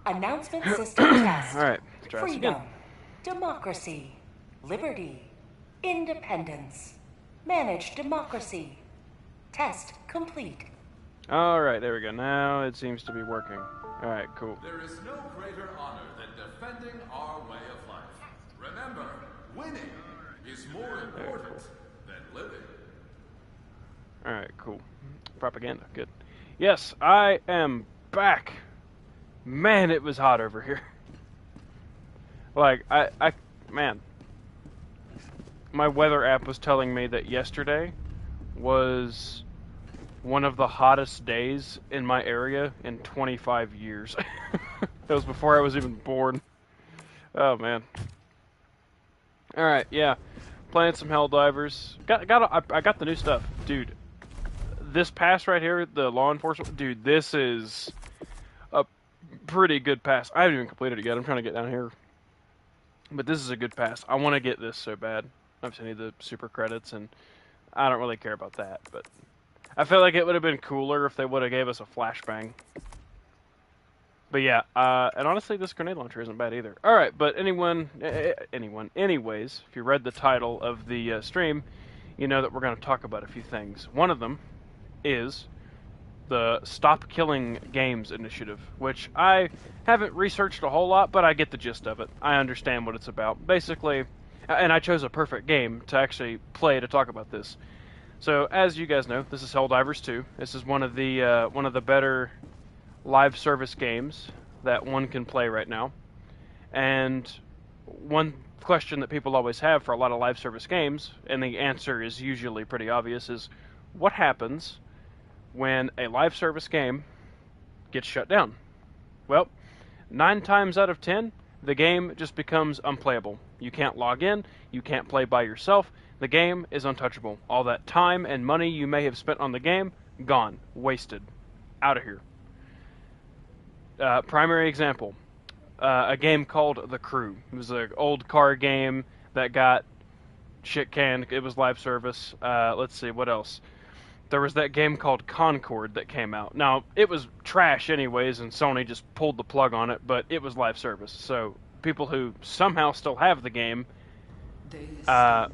Announcement system test. Alright, let's try this Freedom, again. democracy, liberty, independence. Manage democracy. Test complete. Alright, there we go. Now it seems to be working. Alright, cool. There is no greater honor than defending our way of life. Remember, winning is more important than living. Alright, cool. Propaganda, good. Yes, I am back. Man, it was hot over here. Like, man. My weather app was telling me that yesterday was one of the hottest days in my area in 25 years. That was before I was even born. Oh, man. Alright, yeah. Playing some Helldivers. I got the new stuff. Dude, this pass right here, the law enforcement, dude, this is a pretty good pass. I haven't even completed it yet. I'm trying to get down here. But this is a good pass. I want to get this so bad. Obviously, I need the super credits, and I don't really care about that. But I feel like it would have been cooler if they would have gave us a flashbang. But yeah, and honestly, this grenade launcher isn't bad either. Alright, but anyways, if you read the title of the stream, you know that we're going to talk about a few things. One of them is the Stop Killing Games initiative, which I haven't researched a whole lot, but I get the gist of it. I understand what it's about. Basically, and I chose a perfect game to actually play to talk about this. So, as you guys know, this is Helldivers 2. This is one of the better live service games that one can play right now. And one question that people always have for a lot of live service games, and the answer is usually pretty obvious, is what happens when a live service game gets shut down? Well, 9 times out of 10, the game just becomes unplayable. You can't log in, you can't play by yourself, the game is untouchable. All that time and money you may have spent on the game, gone, wasted, out of here. Primary example, a game called The Crew. It was an old car game that got shit canned. It was live service. Let's see, what else? There was that game called Concord that came out. Now, it was trash anyways, and Sony just pulled the plug on it, but it was live service. So, people who somehow still have the game, I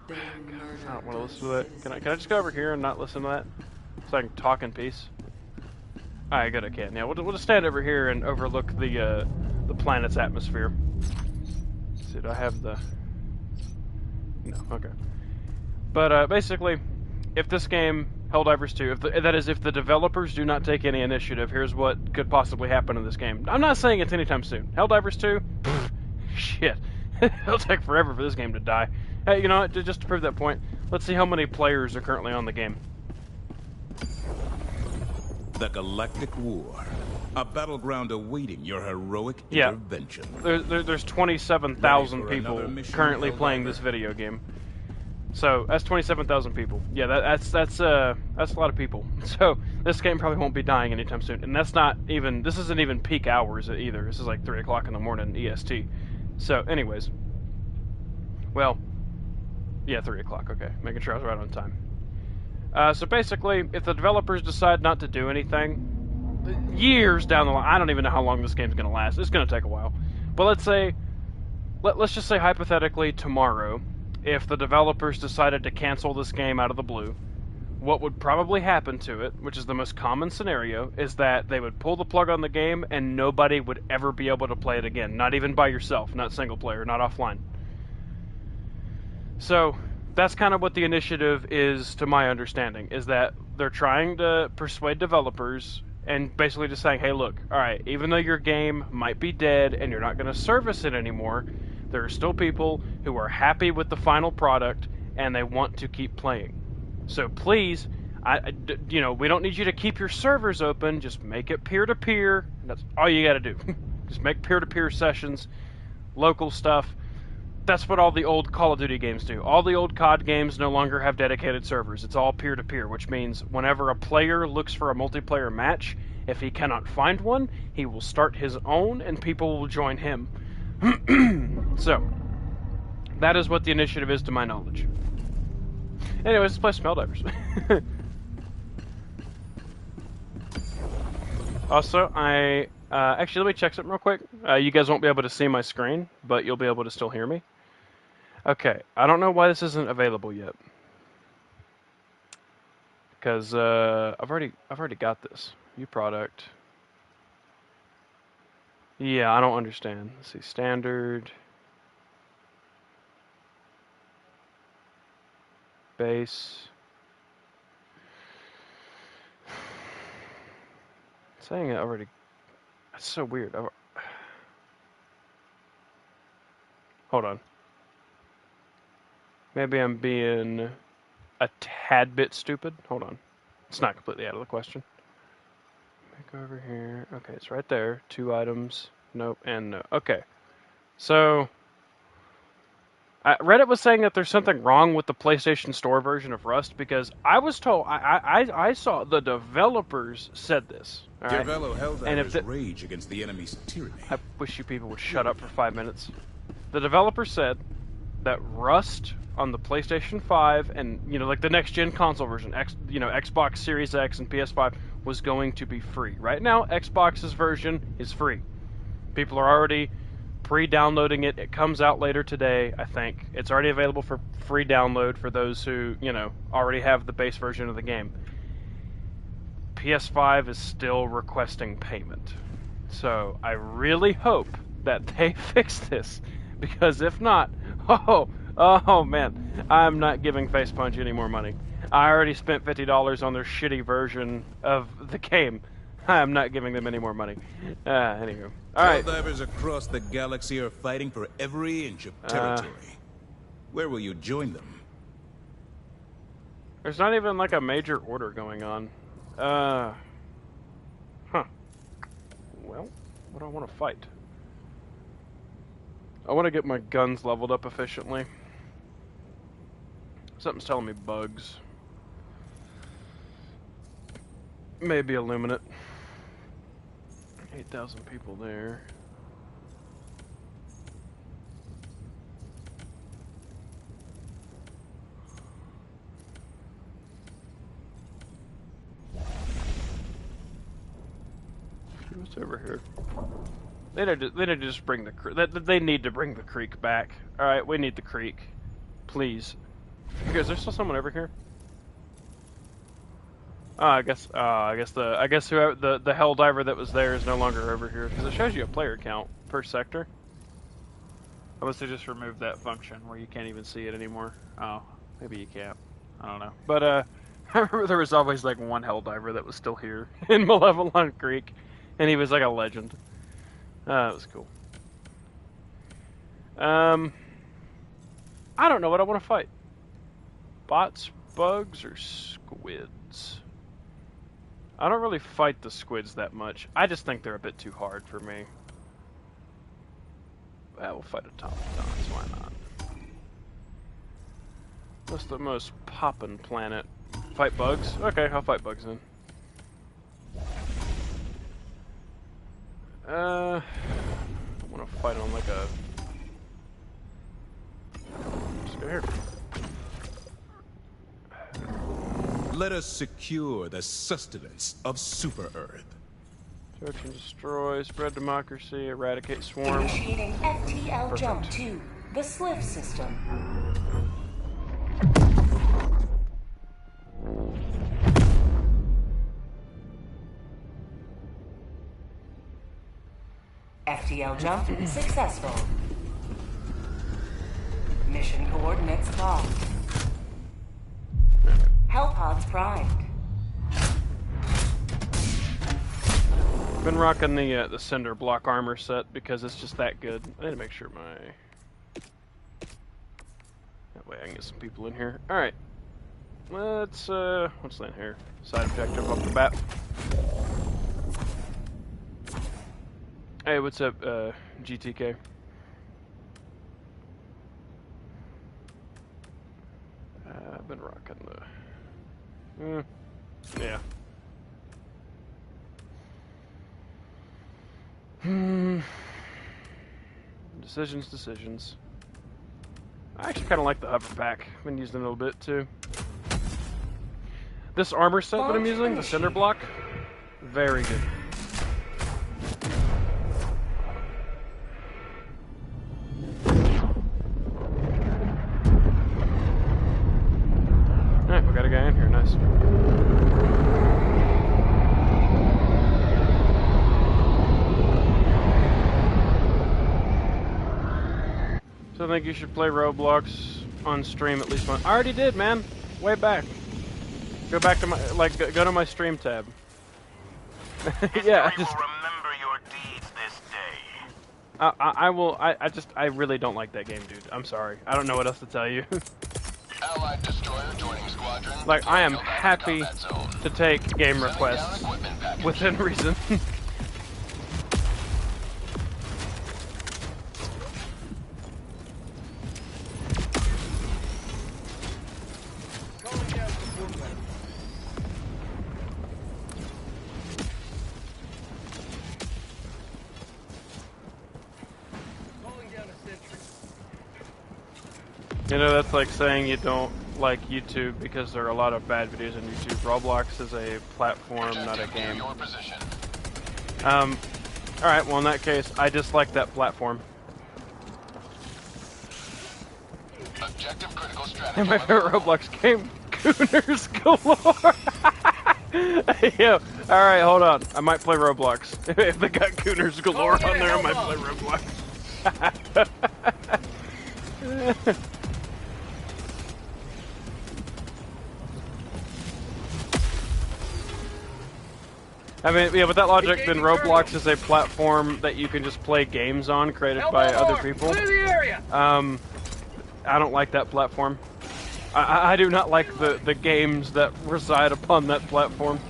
don't want to listen to that. Can I just go over here and not listen to that? So I can talk in peace? Alright, good, I can. Yeah, we'll just stand over here and overlook the planet's atmosphere. Let's see, do I have the... No, okay. But, basically, if this game, Helldivers 2, if the developers do not take any initiative, here's what could possibly happen in this game. I'm not saying it's anytime soon. Helldivers 2? Pfft, shit. It'll take forever for this game to die. Hey, you know what, just to prove that point, let's see how many players are currently on the game. The Galactic War. A battleground awaiting your heroic intervention. There's 27,000 people currently playing this video game. So that's 27,000 people. Yeah, that's a lot of people. So this game probably won't be dying anytime soon. And this isn't even peak hours either. This is like 3 o'clock in the morning EST. So anyways, well, yeah, 3 o'clock. Okay, making sure I was right on time. So basically, if the developers decide not to do anything, years down the line, I don't even know how long this game's going to last. It's going to take a while. But let's just say hypothetically tomorrow, if the developers decided to cancel this game out of the blue, what would probably happen to it, which is the most common scenario, is that they would pull the plug on the game and nobody would ever be able to play it again. Not even by yourself, not single player, not offline. So that's kind of what the initiative is, to my understanding, is that they're trying to persuade developers and basically just saying, hey, look, alright, even though your game might be dead and you're not going to service it anymore, there are still people who are happy with the final product and they want to keep playing. So please, we don't need you to keep your servers open, just make it peer-to-peer. That's all you got to do. Just make peer-to-peer sessions, local stuff. That's what all the old Call of Duty games do. All the old COD games no longer have dedicated servers. It's all peer-to-peer, which means whenever a player looks for a multiplayer match, if he cannot find one, he will start his own and people will join him. So, that is what the initiative is to my knowledge. Anyways, let's play some Helldivers. Also, I Actually, let me check something real quick. You guys won't be able to see my screen, but you'll be able to still hear me. Okay, I don't know why this isn't available yet. Because I've already got this. View product. Yeah, I don't understand. Let's see, standard. Base. It's saying it already. That's so weird. Hold on. Maybe I'm being a tad bit stupid. Hold on. It's not completely out of the question. Go over here. Okay, it's right there. 2 items. Nope, and no. Okay. So, Reddit was saying that there's something wrong with the PlayStation Store version of Rust because I was told, I saw the developers said this. All Your right? fellow And if Helldivers rage against the enemy's tyranny. I wish you people would shut up for 5 minutes. The developer said that Rust on the PlayStation 5 and, you know, like the next-gen console version, Xbox Series X and PS5 was going to be free. Right now, Xbox's version is free. People are already pre-downloading it. It comes out later today, I think. It's already available for free download for those who, already have the base version of the game. PS5 is still requesting payment. So I really hope that they fix this, because if not, oh man, I'm not giving Facepunch any more money. I already spent $50 on their shitty version of the game. I'm not giving them any more money. Anywho. Alright. Helldivers across the galaxy are fighting for every inch of territory. Where will you join them? There's not even like a major order going on. Well, what do I want to fight? I want to get my guns leveled up efficiently. Something's telling me bugs. Maybe Illuminate. 8,000 people there. What's over here? They need to just bring the creek. They need to bring the creek back. All right, we need the creek, please. Is there still someone over here? I guess whoever the Helldiver that was there is no longer over here because it shows you a player count per sector. Unless they just removed that function where you can't even see it anymore. Oh, maybe you can't. I don't know. But I remember there was always like one Helldiver that was still here in Malevelon Creek, and he was like a legend. That was cool. I don't know what I want to fight. Bots, bugs, or squids? I don't really fight the squids that much. I just think they're a bit too hard for me. Well, we'll fight automatons, why not? What's the most poppin' planet? Fight bugs? Okay, I'll fight bugs then. I want to fight on like a... Just go here. Let us secure the sustenance of Super Earth. Search and destroy, spread democracy, eradicate swarms. Initiating FTL jump to the Sliff system. FTL jump successful. Mission coordinates locked. Hellpods primed. Been rocking the cinder block armor set because it's just that good. I need to make sure my... That way I can get some people in here. Alright. What's that here? Side objective off the bat. Hey, what's up, GTK? I've been rocking the... yeah. Decisions. I actually kind of like the hover pack. I've been using it a little bit too. This armor set that I'm using, the cinder block, very good. think you should play Roblox on stream at least once. I already did, man. Way back. Go back to my go to my stream tab. Yeah. History will remember your deeds this day. I will. I really don't like that game, dude. I'm sorry. I don't know what else to tell you. Allied destroyer joining squadron. Like, I am happy to take game requests within reason. You know, that's like saying you don't like YouTube because there are a lot of bad videos on YouTube. Roblox is a platform, not a game. Alright, well in that case, I dislike that platform. Objective critical strategy. And my favorite Roblox game, Gooners Galore! Yo, alright, hold on. I might play Roblox. If they got Gooners Galore on there, I might play Roblox. I mean, yeah, with that logic, then Roblox is a platform that you can just play games on, created by other people. I don't like that platform. I do not like the games that reside upon that platform.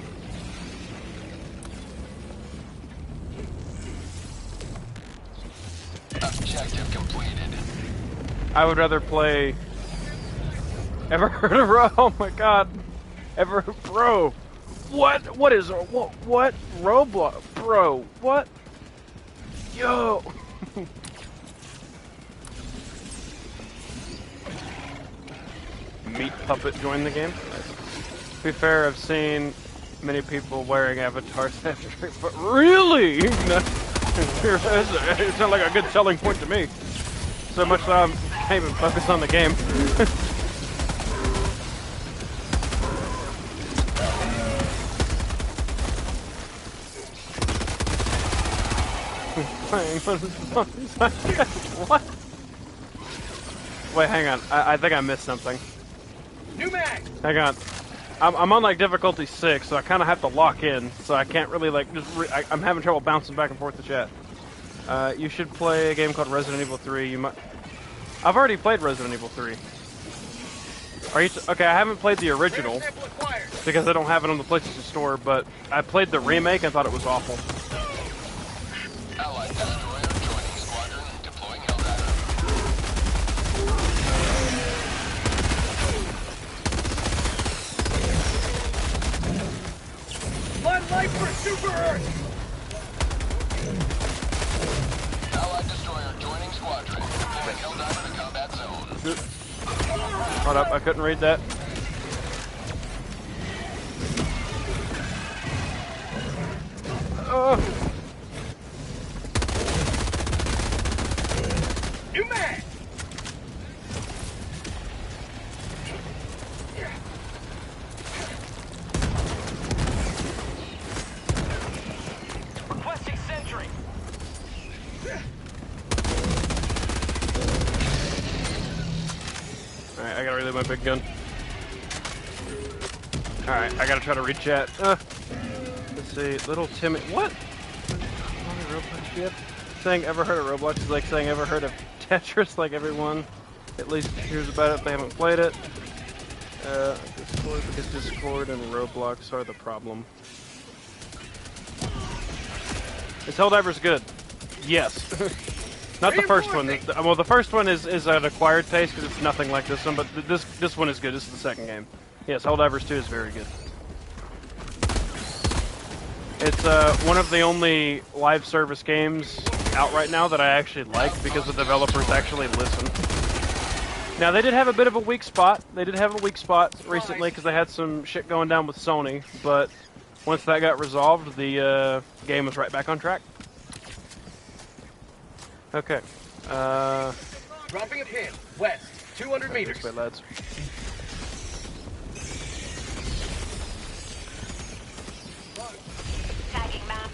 Objective completed. I would rather play... Ever heard of oh my god. Bro. What is what Roblox, bro? What? Yo. Meat Puppet joined the game. To be fair, I've seen many people wearing avatars after, but really, it's not like a good selling point to me. So much that I can't even focus on the game. What? Wait, hang on. I think I missed something. New mag. Hang on. I'm on like difficulty 6, so I kind of have to lock in. So I can't really like just. I'm having trouble bouncing back and forth to chat. You should play a game called Resident Evil 3. You might. I've already played Resident Evil 3. Are you okay? I haven't played the original because I don't have it on the PlayStation Store, but I played the remake and thought it was awful. Allied destroyer joining squadron, deploying Helldiver. Light for Super Earth. Allied destroyer joining squadron, deploying Helldiver to combat zone. Hold up, I couldn't read that. New mag. Requesting sentry. Alright, I gotta reload my big gun. Alright, I gotta try to read chat. Let's see, little Timmy. What? Saying ever heard of Roblox is like saying ever heard of Tetris, like everyone at least hears about it if they haven't played it. Discord, because Discord and Roblox are the problem. Is Helldivers good? Yes. Not the first one. Well, the first one is an acquired taste because it's nothing like this one, but this one is good. This is the second game. Yes, Helldivers 2 is very good. It's one of the only live service games out right now that I actually like because the developers actually listen. Now, they did have a bit of a weak spot. They did have a weak spot recently because they had some shit going down with Sony, but once that got resolved, the game was right back on track. Okay. Dropping a pin. West. 200 meters. This way, lads. Tagging map.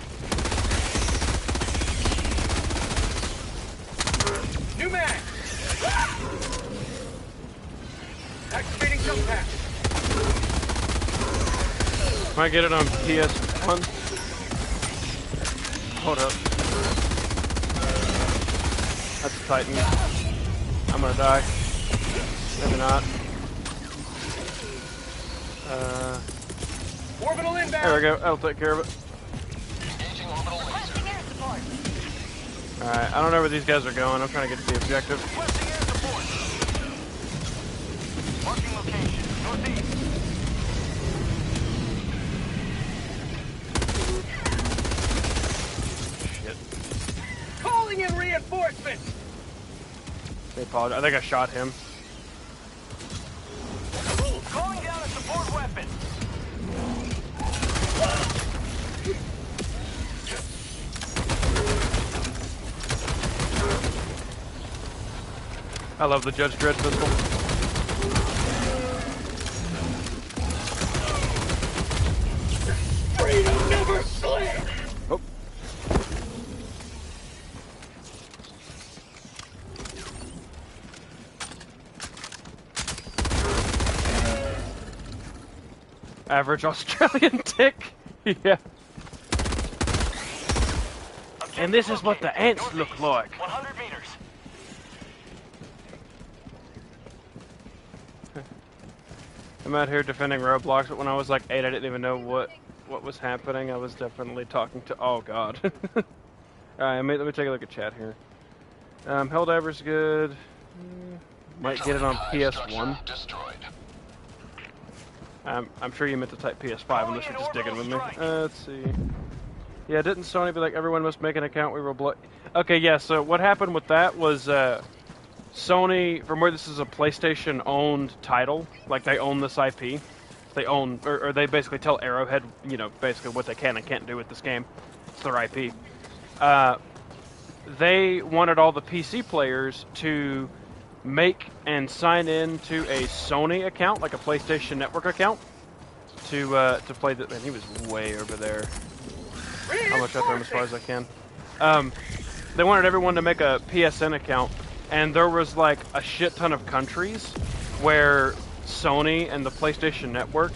New mag. Might get it on PS1. Hold up. That's a Titan. I'm gonna die. Maybe not. Orbital inbound. There we go. That'll take care of it. Engaging orbital laser. Alright, I don't know where these guys are going. I'm trying to get to the objective. Requesting air support. Marking location. Northeast. Shit. Calling in reinforcements. They apologize. I think I shot him. Calling down a support weapon. I love the Judge Dredd pistol. Freedom never sleeps. Oh. Average Australian tick. Yeah. And this is what the ants look like. 100 meters. I'm out here defending Roblox, but when I was like 8, I didn't even know what was happening. I was definitely talking to. Oh God. All right, let me take a look at chat here. Helldivers good. Might get it on PS1. Destroyed. I'm sure you meant to type PS5 unless you're just digging with me. Let's see. Yeah, didn't Sony be like everyone must make an account? We will Okay, yeah. So what happened with that was Sony, from where this is a PlayStation-owned title, like they own this IP. They own, or they basically tell Arrowhead, you know, basically what they can and can't do with this game. It's their IP. They wanted all the PC players to make and sign in to a Sony account, like a PlayStation Network account, to play the. Man, he was way over there. I'm gonna try to throw him as far as I can. They wanted everyone to make a PSN account, and there was like a shit ton of countries where Sony and the PlayStation Network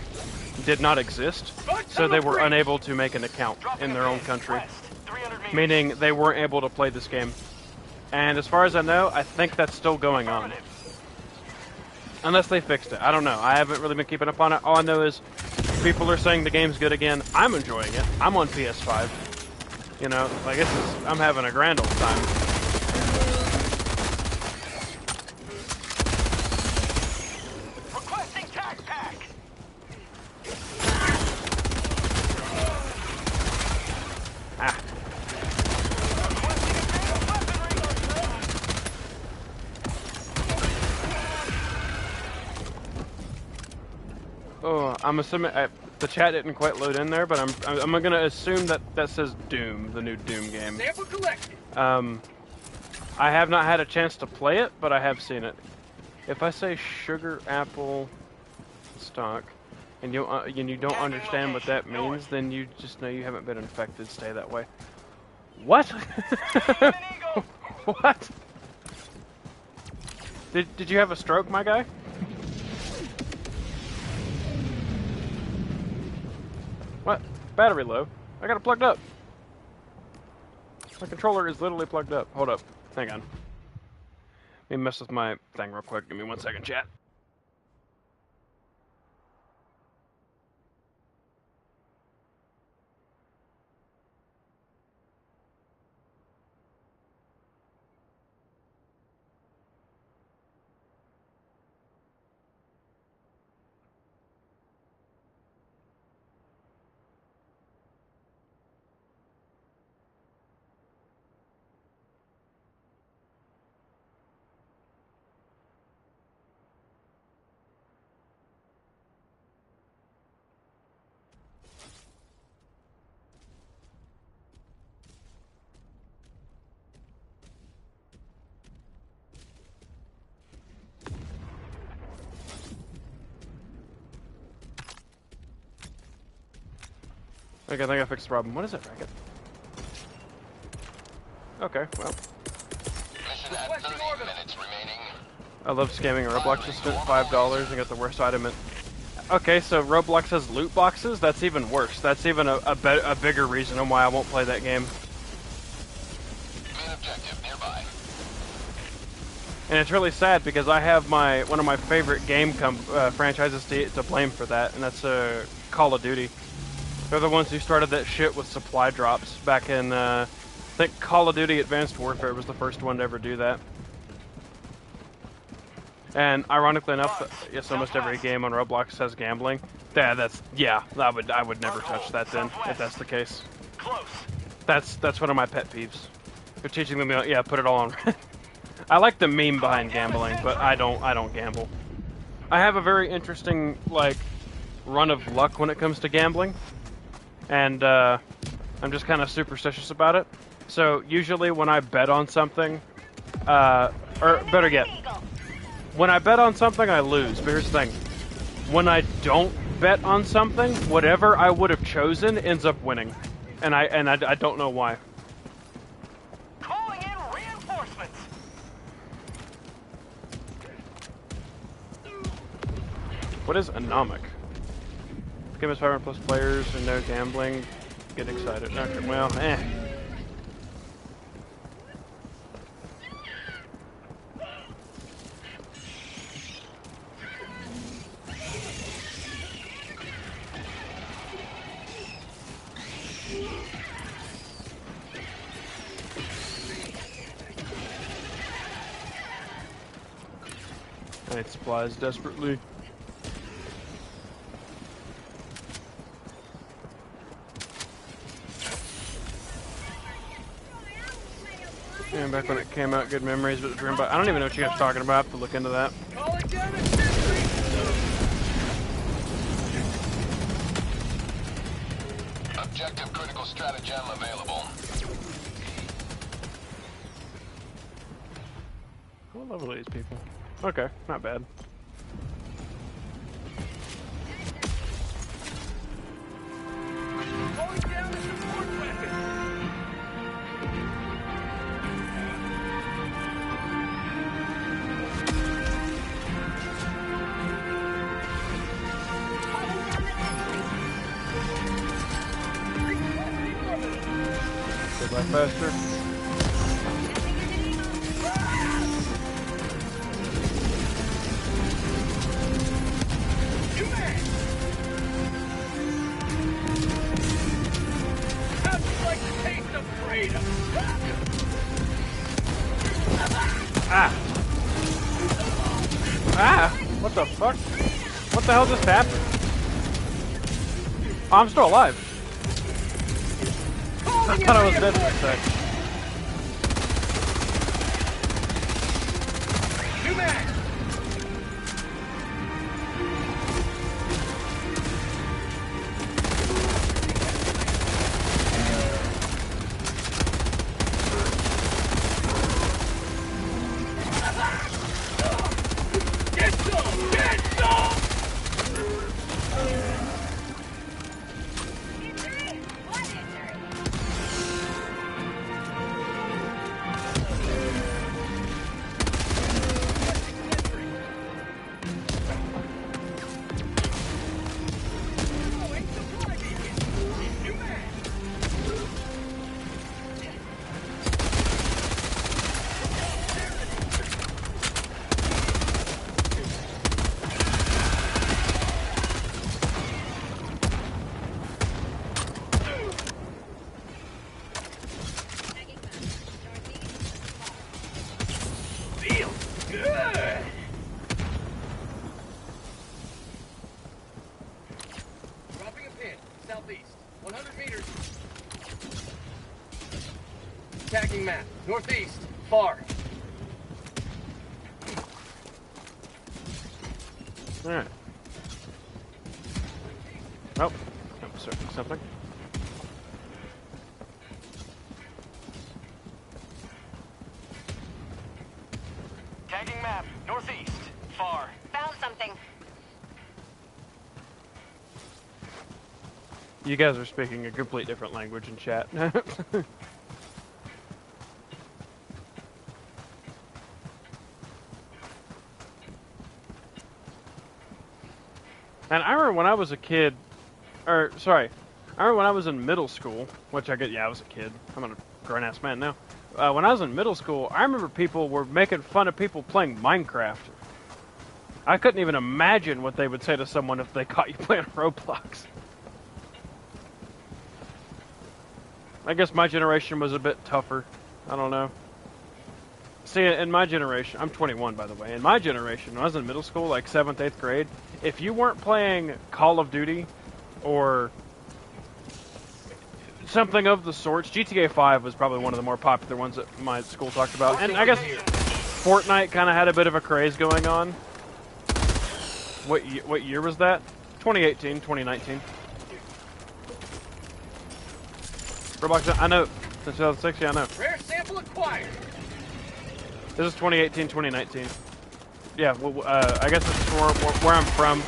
did not exist, so they were unable to make an account in their own country, meaning they weren't able to play this game. And as far as I know, I think that's still going on. Unless they fixed it. I don't know. I haven't really been keeping up on it. All I know is people are saying the game's good again. I'm enjoying it. I'm on PS5. You know, like I'm having a grand old time. Requesting tac pack. Ah. Oh, I'm assuming the chat didn't quite load in there, but I'm gonna assume that says Doom, the new Doom game. Sample collected. I have not had a chance to play it, but I have seen it. If I say sugar apple stock, and you don't understand what that means, then you just know you haven't been infected. Stay that way. What? What? Did you have a stroke, my guy? What? Battery low. I got it plugged up. My controller is literally plugged up. Hold up. Hang on. Let me mess with my thing real quick. Give me 1 second, chat. Okay, I think I fixed the problem. What is it, Racket? Okay, well. Mission at 30 minutes remaining. I love scamming a Roblox. Just spent $5 and got the worst item Okay, so Roblox has loot boxes? That's even worse. That's even a bigger reason on why I won't play that game. Main objective nearby. And it's really sad because I have one of my favorite game franchises to blame for that, and that's Call of Duty. They're the ones who started that shit with supply drops back in, I think Call of Duty Advanced Warfare was the first one to ever do that. And ironically enough, yes, almost every game on Roblox has gambling. Yeah, I would never touch that then, if that's the case. Close. That's one of my pet peeves. They're teaching them, yeah, put it all on red. I like the meme behind gambling, but I don't gamble. I have a very interesting, like, run of luck when it comes to gambling. And, I'm just kind of superstitious about it. So, usually when I bet on something, or better yet, when I bet on something, I lose. But here's the thing. When I don't bet on something, whatever I would have chosen ends up winning. And I don't know why. Calling in reinforcements. What is anomic? This game is 500 plus players and no gambling. Get excited. Okay, well, I need supplies desperately. Yeah, back when it came out, good memories, but the dream. But I don't even know what you guys are talking about. I have to look into that. Call it down at sentry. Objective critical stratagem available. What level are these people? Okay, not bad. Calling down a support weapon. Go by faster. Ah! Ah! What the fuck? What the hell just happened? Oh, I'm still alive. I thought I was dead for a sec. New man. Get some! Get some! Dropping a pin, southeast, 100 meters. Tagging map, northeast, far. Alright. Oh, I'm sorry, something. Tagging map, northeast, far. Found something. You guys are speaking a complete different language in chat. And I remember when I was a kid, or sorry, I remember when I was in middle school, which I was a kid. I'm a grown-ass man now. When I was in middle school, I remember people were making fun of people playing Minecraft. I couldn't even imagine what they would say to someone if they caught you playing Roblox. I guess my generation was a bit tougher. I don't know. See, in my generation, I'm 21 by the way, in my generation, when I was in middle school, like 7th, 8th grade, if you weren't playing Call of Duty or something of the sorts, GTA 5 was probably one of the more popular ones that my school talked about. And I guess Fortnite kind of had a bit of a craze going on. What year was that? 2018, 2019. Roblox, I know. Since 2006, yeah, I know. Rare sample acquired. This is 2018, 2019. Yeah, well, I guess this is where I'm from.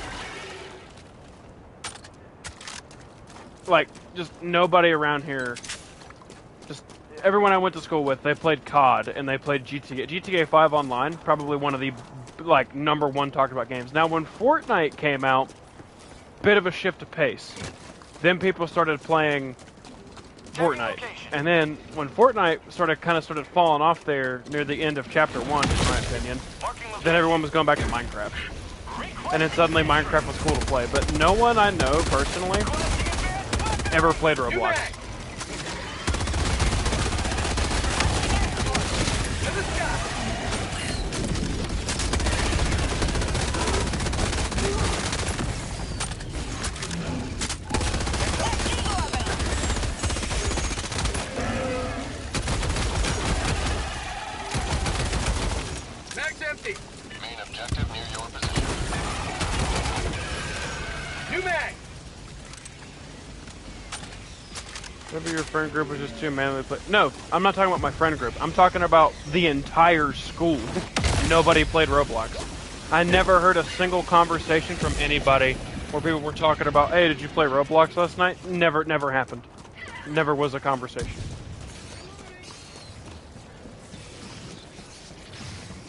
Like, just nobody around here. Just everyone I went to school with, they played COD and they played GTA. GTA 5 Online, probably one of the like #1 talked about games. Now, when Fortnite came out, bit of a shift of pace. Then people started playing Fortnite, and then when Fortnite started falling off there near the end of Chapter 1, in my opinion, then everyone was going back to Minecraft, and then suddenly Minecraft was cool to play. But no one I know personally ever played Roblox. Main objective near your position. New mag. Maybe your friend group was just too manly to play. No, I'm not talking about my friend group. I'm talking about the entire school. Nobody played Roblox. I never heard a single conversation from anybody where people were talking about, hey, did you play Roblox last night? Never happened. Never was a conversation.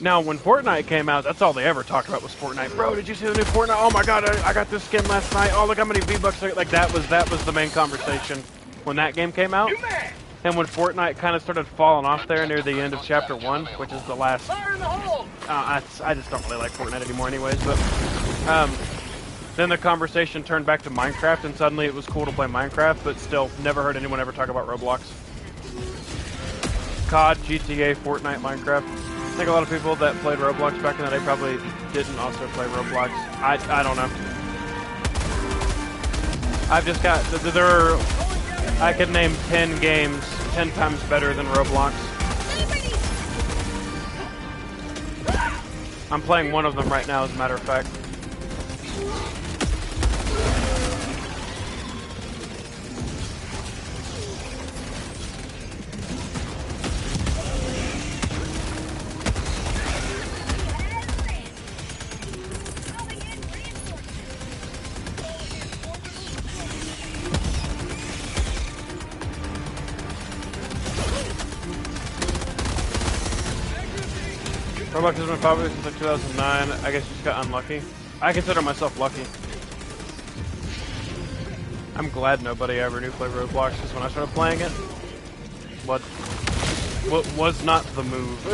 Now, when Fortnite came out, that's all they ever talked about was Fortnite. Bro, did you see the new Fortnite? Oh my god, I got this skin last night. Oh, look how many V-Bucks. Like, that was the main conversation when that game came out. And when Fortnite kind of started falling off there near the end of Chapter 1, which is the last... I just don't really like Fortnite anymore anyways, but... then the conversation turned back to Minecraft, and suddenly it was cool to play Minecraft, but still, never heard anyone ever talk about Roblox. COD, GTA, Fortnite, Minecraft. I think a lot of people that played Roblox back in the day probably didn't also play Roblox. I don't know. I've just got... I could name 10 games 10 times better than Roblox. I'm playing one of them right now, as a matter of fact. Roblox has been popular since like 2009. I guess you just got unlucky. I consider myself lucky. I'm glad nobody ever knew play Roblox, because when I started playing it, what was not the move.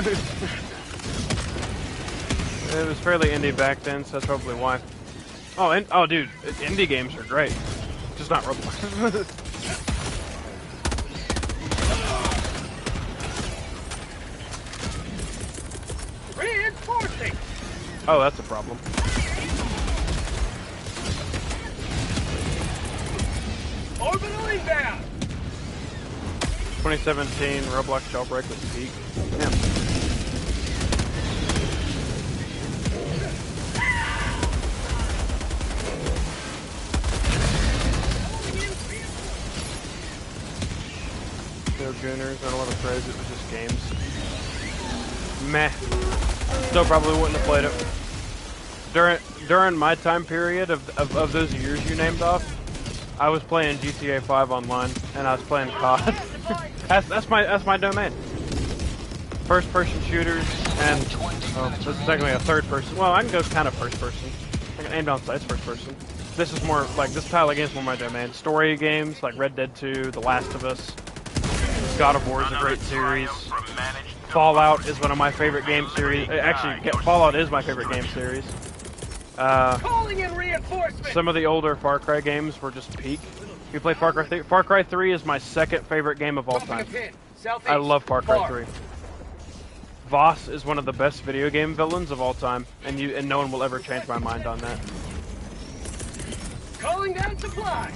It was fairly indie back then, so that's probably why. Oh, dude, indie games are great. Just not Roblox. Reinforcing. Oh, that's a problem. Orbital inbound. 2017 Roblox jailbreak was peak. Damn. No gooners, not a lot of praise, it was just games. Meh. Still probably wouldn't have played it. During my time period of those years you named off, I was playing GTA 5 online and I was playing COD. that's my domain. First person shooters and this is technically a third person. Well, I can go kind of first person. I can aim down sights first person. this is more like this style of game's more my domain. Story games like Red Dead 2, The Last of Us, God of War is a great series. Fallout is one of my favorite game series. Actually, Fallout is my favorite game series. Calling in reinforcements. Some of the older Far Cry games were just peak. You play Far Cry 3? Far Cry 3 is my second favorite game of all time. I love Far Cry 3. Voss is one of the best video game villains of all time, and no one will ever change my mind on that. Calling down supply.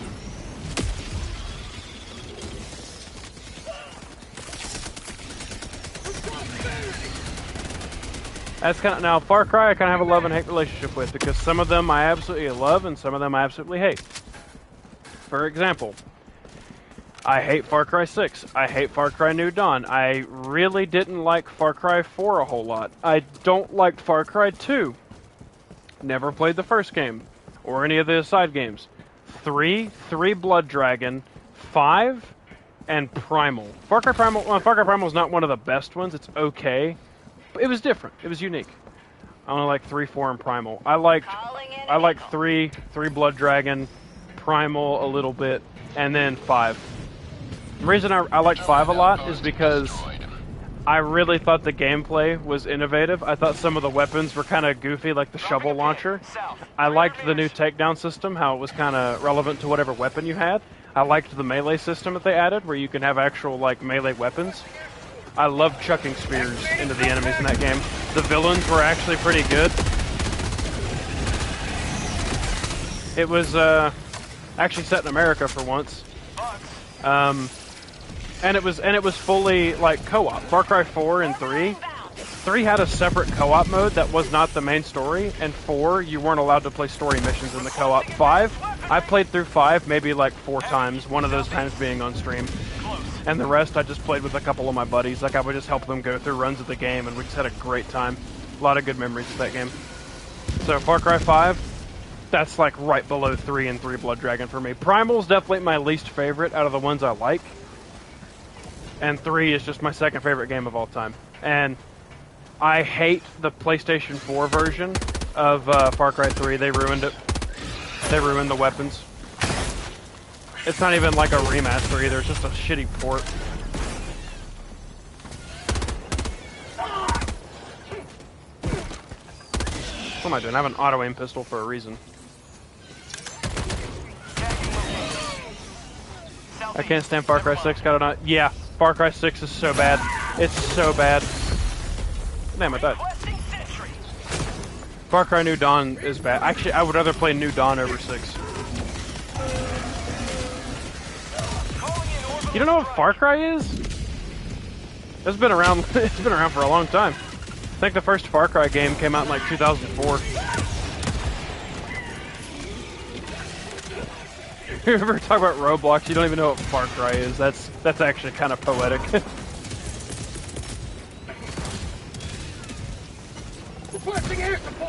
That's kind of, now Far Cry I kind of have a love and hate relationship with, because some of them I absolutely love and some of them I absolutely hate. For example, I hate Far Cry 6. I hate Far Cry New Dawn. I really didn't like Far Cry 4 a whole lot. I don't like Far Cry 2. Never played the first game or any of the side games. 3 Blood Dragon, 5, and Primal. Far Cry Primal is not one of the best ones. It's okay. It was different. It was unique. I only like 3, 4, and Primal. I liked 3 Blood Dragon, Primal a little bit, and then 5. The reason I like 5 a lot is because I really thought the gameplay was innovative. I thought some of the weapons were kind of goofy, like the shovel launcher. I liked the new takedown system, how it was kind of relevant to whatever weapon you had. I liked the melee system that they added, where you can have actual like melee weapons. I loved chucking spears into the enemies in that game. The villains were actually pretty good. It was actually set in America for once, and it was fully like co-op. Far Cry 4 and 3 had a separate co-op mode that was not the main story, and 4 you weren't allowed to play story missions in the co-op. 5 I played through 5 maybe like 4 times, one of those times being on stream. And the rest I just played with a couple of my buddies. Like I would just help them go through runs of the game, and we just had a great time. A lot of good memories of that game. So Far Cry 5, that's like right below 3 and 3 Blood Dragon for me. Primal's definitely my least favorite out of the ones I like. And 3 is just my second favorite game of all time. And I hate the PlayStation 4 version of Far Cry 3. They ruined it. They ruined the weapons. It's not even like a remaster either, it's just a shitty port. What am I doing? I have an auto-aim pistol for a reason. I can't stand Far Cry 6, got it on. Yeah, Far Cry 6 is so bad. It's so bad. Damn, I died. Far Cry New Dawn is bad. Actually, I would rather play New Dawn over 6. You don't know what Far Cry is? It's been around. It's been around for a long time. I think the first Far Cry game came out in like 2004. You ever talk about Roblox? You don't even know what Far Cry is. That's actually kind of poetic.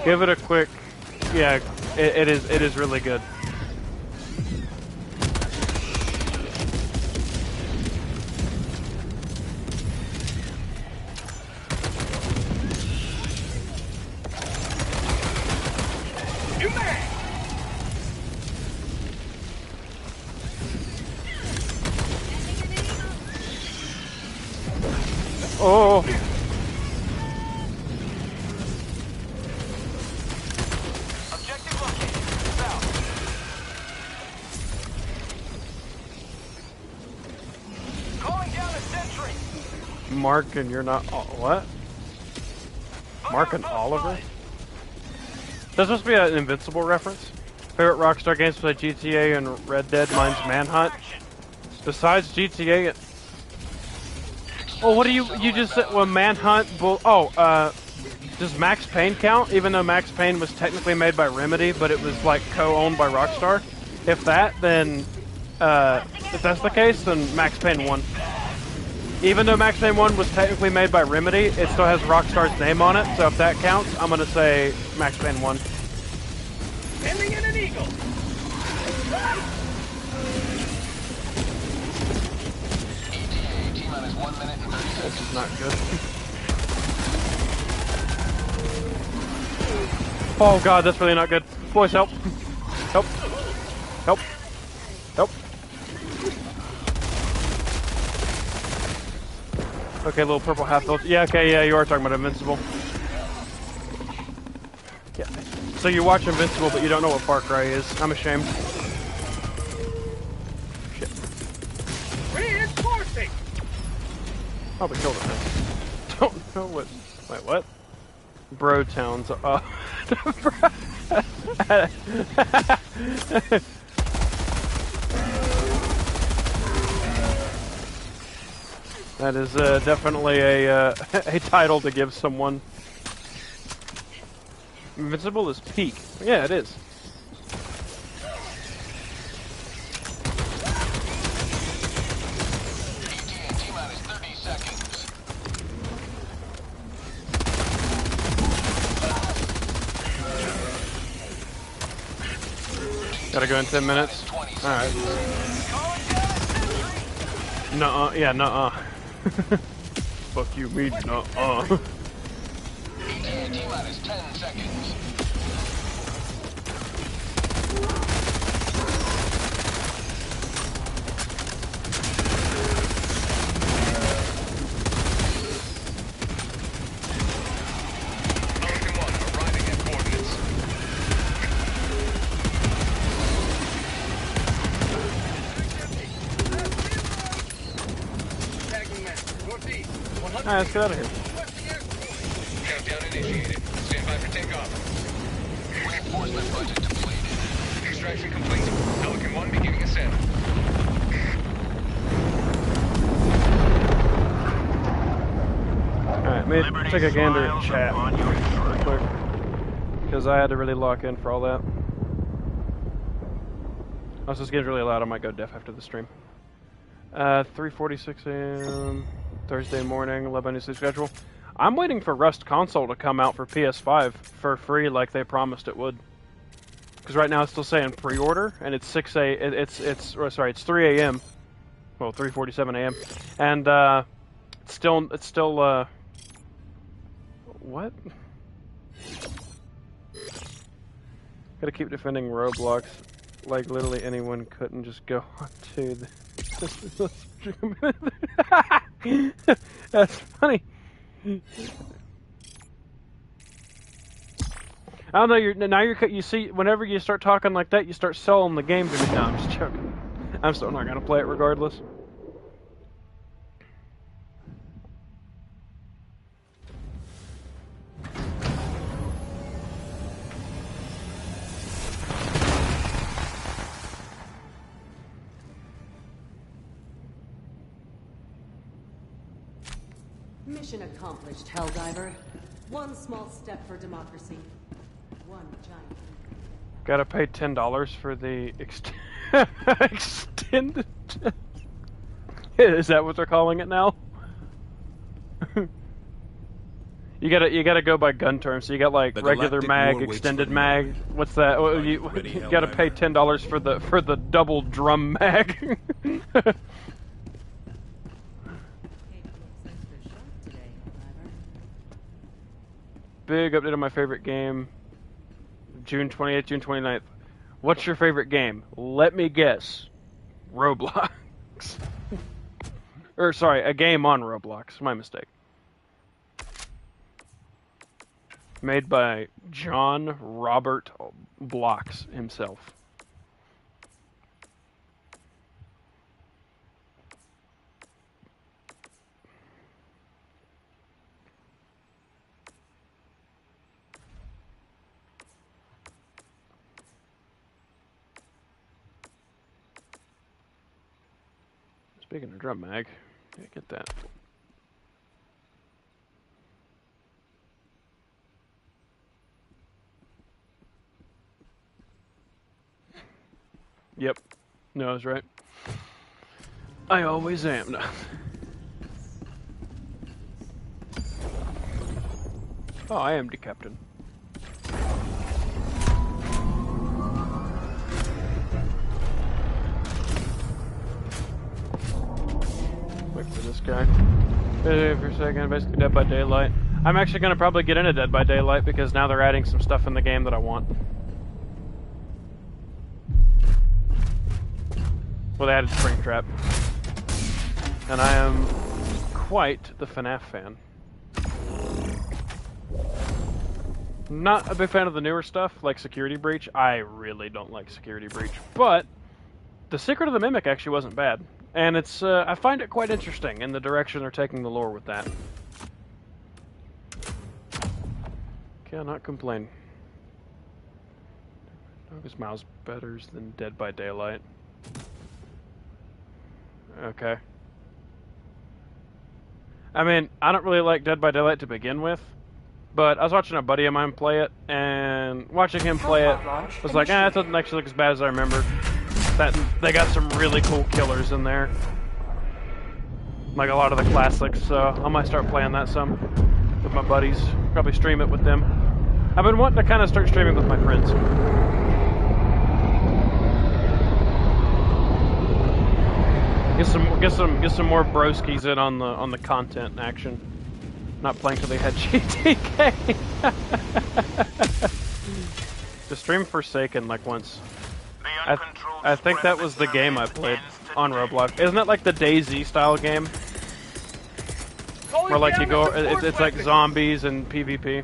Give it a quick. Yeah, it is really good. Oh. Objective located. South. Calling down a sentry. Mark and you're not. What? Mark and Oliver? That's supposed to be an Invincible reference. Favorite Rockstar games besides GTA and Red Dead? Mine's Manhunt. Besides GTA. Well, what do you just said? Well, Manhunt. Does Max Payne count? Even though Max Payne was technically made by Remedy, but it was like co-owned by Rockstar. If that's the case, then Max Payne 1. Even though Max Payne 1 was technically made by Remedy, it still has Rockstar's name on it. So if that counts, I'm gonna say Max Payne 1. Sending in an eagle. T-minus 1 minute and 30 seconds. This is not good. Oh god, that's really not good. Boys, help. Help. Nope. Okay, little purple half built. Yeah, okay, yeah, you are talking about Invincible. Yeah. So you watch Invincible, but you don't know what Far Cry is. I'm ashamed. Shit. Reinforcing! Probably killed it. Don't know what. Wait, what? Bro towns. That is definitely a a title to give someone. Invincible is peak. Yeah, it is. T-minus 30 seconds. Gotta go in 10 minutes. Alright. Nuh-uh. Yeah, nuh-uh. Fuck you, me, nuh-uh. T-minus 10 seconds. Pelican 1 arriving at coordinates. Tagging men. Northeast. 100 Alright, let's get out of here. Countdown initiated. Stand by for takeoff. Reinforcement budget depleted. Extraction complete. Pelican 1 beginning ascent. Alright, let me take a gander at chat real quick. Because I had to really lock in for all that. Also, this game's really loud. I might go deaf after the stream. 3:46 a.m. Thursday morning, 11 sleep schedule. I'm waiting for Rust console to come out for PS5 for free, like they promised it would. Because right now it's still saying pre-order, and it's 3 a.m. Well, 3:47 a.m. And it's still what? Gotta keep defending Roblox. Like literally anyone couldn't just go on to the. That's funny. I don't know. You see, whenever you start talking like that, you start selling the game to me. No, I'm just joking. I'm still not gonna play it regardless. Mission accomplished, Helldiver. One small step for democracy. One giant. Gotta pay $10 for the extended. Is that what they're calling it now? You gotta go by gun terms. So you got like regular mag, extended mag. What's that? You gotta pay $10 for the double drum mag. Big update on my favorite game. June 28th, June 29th. What's your favorite game? Let me guess. Roblox. Or, sorry, a game on Roblox. My mistake. Made by John Robert Blocks himself. Speaking of drum mag, yeah, get that. Yep. No, I was right. I always am. No. Oh, I am the captain. Wait for this guy. For a second, basically Dead by Daylight. I'm actually going to probably get into Dead by Daylight because now they're adding some stuff in the game that I want. Well, they added Springtrap. And I am quite the FNAF fan. Not a big fan of the newer stuff, like Security Breach. I really don't like Security Breach. But The Secret of the Mimic actually wasn't bad. And it's, I find it quite interesting in the direction they're taking the lore with that. Cannot complain. Dog Miles better than Dead by Daylight. Okay. I mean, I don't really like Dead by Daylight to begin with, but I was watching a buddy of mine play it, and watching him play it was like, it doesn't actually look as bad as I remembered. That they got some really cool killers in there, like a lot of the classics. So I might start playing that some with my buddies. Probably stream it with them. I've been wanting to kind of start streaming with my friends. Get some more broskies in on the content action. Not playing till they had GTK. Just stream Forsaken like once. I think that was the game I played on Roblox. Isn't that like the DayZ style game? Where like you go, it's like zombies and PvP.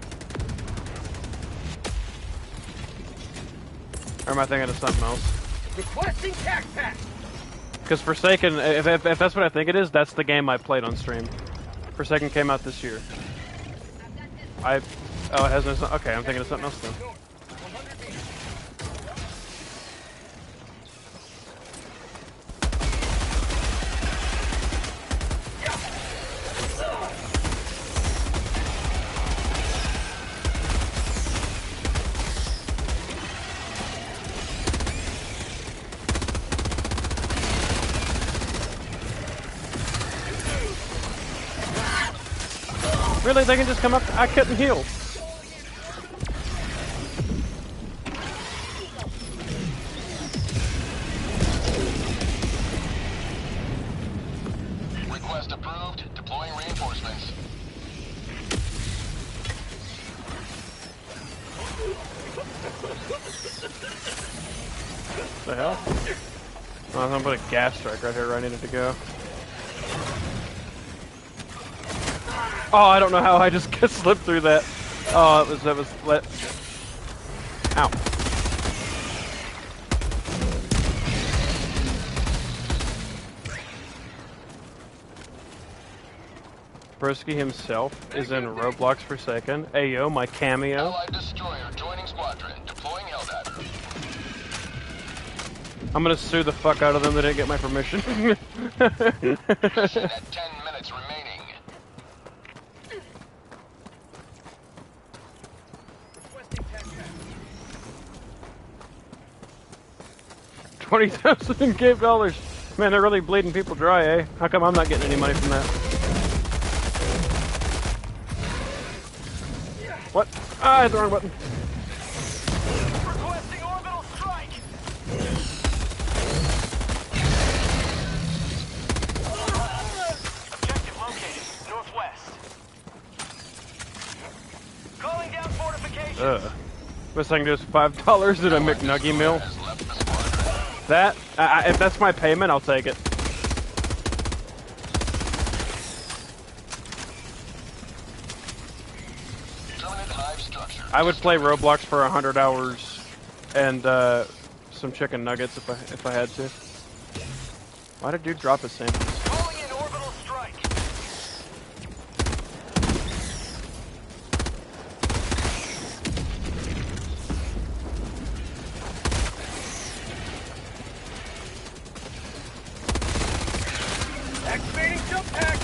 Or am I thinking of something else? Requesting tac pack. Because Forsaken, if that's what I think it is, that's the game I played on stream. Forsaken came out this year. Oh, it hasn't. Okay, I'm thinking of something else then. Really? They can just come up? I couldn't heal. Request approved. Deploying reinforcements. What the hell? Oh, I'm gonna put a gas strike right here where I needed to go. Oh, I don't know how I just slipped through that. Oh, that was lit. Ow. Broski himself is in Roblox Forsaken. Ayo, my cameo. Allied destroyer joining squadron. Deploying Helldiver. I'm gonna sue the fuck out of them. They didn't get my permission. Mission at 10 minutes remaining. 20,000 in-game dollars. Man, they're really bleeding people dry, eh? How come I'm not getting any money from that? What? Ah, I hit the wrong button. Requesting orbital strike. Objective located northwest. Calling down fortifications. Best I can do is $5 at a McNuggy meal. That, if that's my payment, I'll take it. I would play Roblox for 100 hours and some chicken nuggets if I had to. Why did dude drop his samples? Calling in orbital strike. Activating jump pack.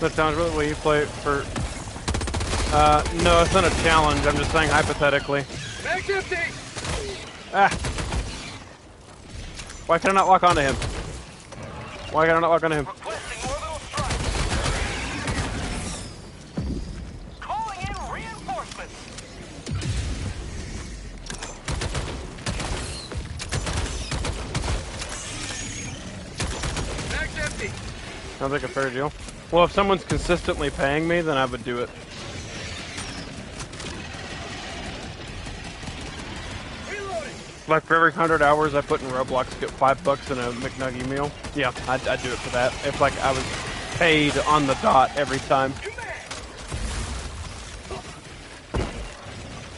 That sounds really well you play it for. No, it's not a challenge. I'm just saying hypothetically. Back empty. Ah. Why can I not lock onto him? Why can I not lock onto him? Requesting orbital strike. Sounds like a fair deal. Well, if someone's consistently paying me, then I would do it. Like for every 100 hours I put in Roblox to get $5 in a McNugget meal. Yeah, I'd do it for that. If like I was paid on the dot every time.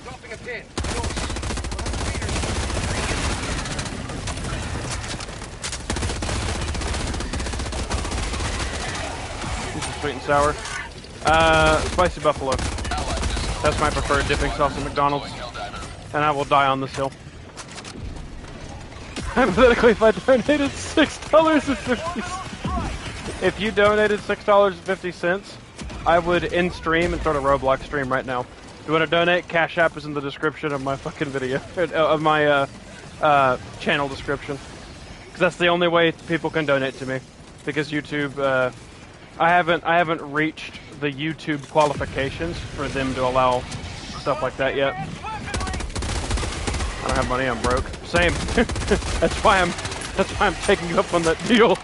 Dropping a pin. This is sweet and sour. Spicy buffalo. That's my preferred dipping sauce at McDonald's. And I will die on this hill. Hypothetically, if I donated $6.50, if you donated $6.50, I would end stream and start a Roblox stream right now. If you want to donate, Cash App is in the description of my fucking video, of my channel description. Because that's the only way people can donate to me. Because YouTube, I haven't reached the YouTube qualifications for them to allow stuff like that yet. I don't have money, I'm broke. Same. that's why I'm taking you up on that deal.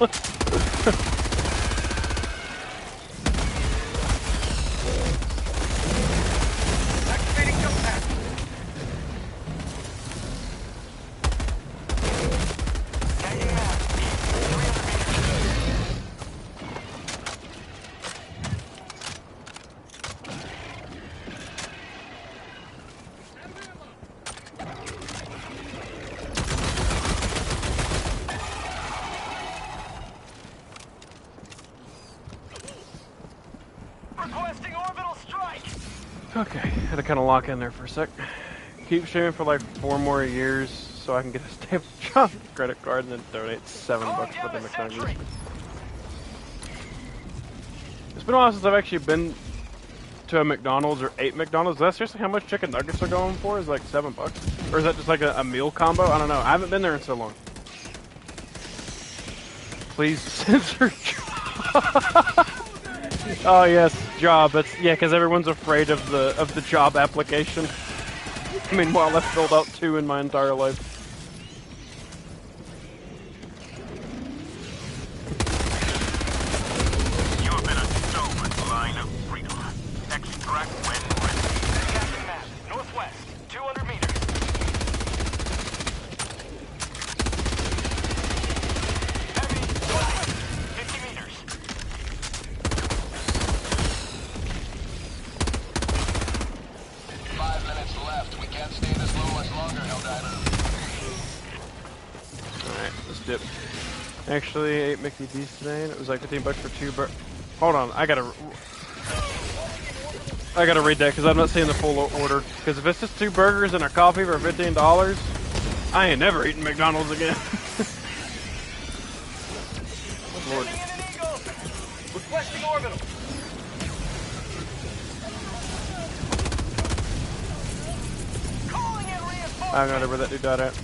Activating jump pack. Requesting orbital strike. Okay, had to kind of lock in there for a sec. Keep streaming for like 4 more years so I can get a stable job credit card and then donate $7 for the McNuggets. It's been a while since I've actually been to a McDonald's or ate McDonald's. Is that seriously how much chicken nuggets are going for? Is it like $7? Or is that just like a meal combo? I don't know. I haven't been there in so long. Please censor job. Oh yes, job. That's yeah, because everyone's afraid of the job application. Meanwhile, I've filled out 2 in my entire life. You have been a stolen line of freedom. Extract when ready. Captain map, northwest, 200 meters. Heavy, northwest, 50 meters. 5 minutes left. We can't stay this low much longer, Helldiver. Alright, let's dip. Actually, I ate Mickey D's today and it was like $15 for 2 Hold on, I gotta read that because I'm not seeing the full order. Because if it's just 2 burgers and a coffee for $15, I ain't never eating McDonald's again. Lord. Requesting orbital. Calling in reinforcements. I don't know where that dude died at.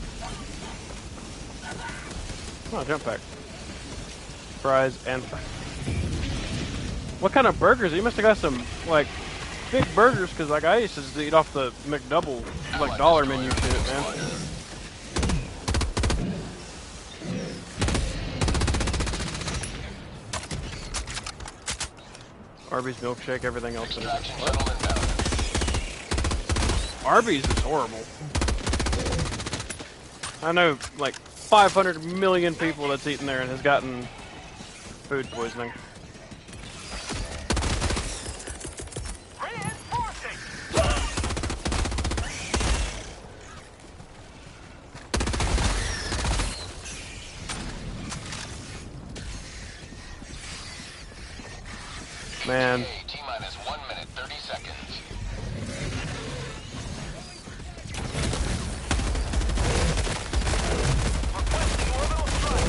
Oh, jump pack. Fries and what kind of burgers? You must have got some like big burgers because like I used to just eat off the McDouble like dollar menu shit, man. Arby's milkshake, everything else in it. What? Arby's is horrible. I know like 500 million people that's eaten there and has gotten food poisoning. Reinforcing. Man. T-minus 1 minute, 30 seconds. Requesting orbital strike.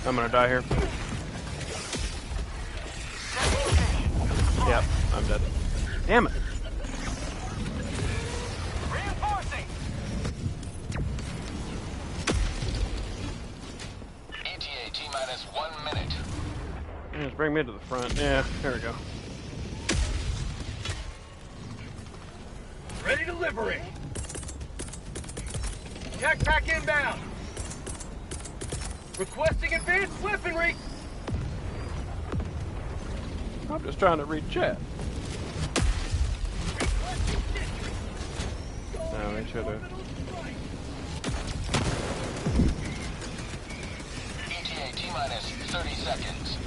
I'm gonna die here. Yep, I'm dead. Damn it. Reinforcing. ETA T-minus 1 minute. Yeah, just bring me to the front. Yeah, there we go. Ready to liberate. Tech pack inbound. Requesting advanced weaponry! I'm just trying to read chat. No, we should have. ETA T-minus 30 seconds.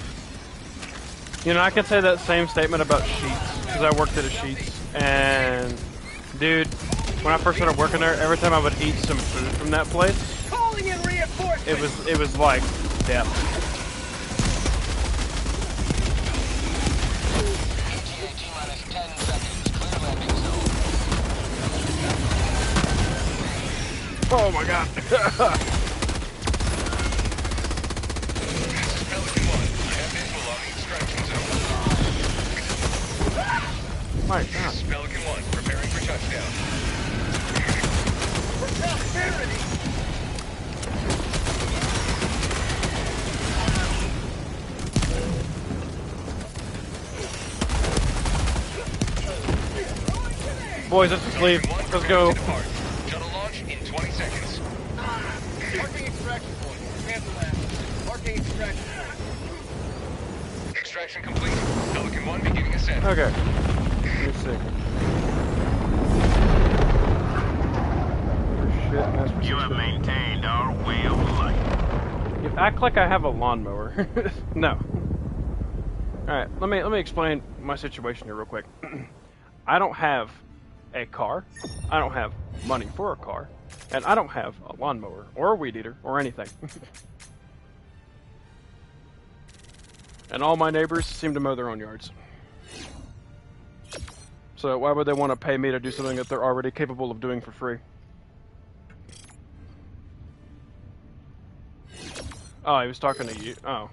You know, I can say that same statement about Sheets, because I worked at a Sheets, and dude, when I first started working there, every time I would eat some food from that place, Calling in reinforcements! it was like death. ETA T-minus 10 seconds. Clear landing zone. Oh my god. This is Pelican 1. I have visual on the extraction zone. My This god. is Pelican 1. Preparing for touchdown. Prosperity! Boys, let's just leave. Pelican 1, Let's go. preparing to depart. Shuttle launch in 20 seconds. Marking extraction point. Cancel that. Marking extraction point. Extraction complete. Pelican 1 beginning ascent. Okay. Let me see. Oh, shit, Master You have maintained our way of life. You act like I have a lawnmower. No. Alright, let me explain my situation here real quick. I don't have a car, I don't have money for a car, and I don't have a lawnmower, or a weed eater, or anything. And all my neighbors seem to mow their own yards. So why would they want to pay me to do something that they're already capable of doing for free? Oh, he was talking to you. Oh.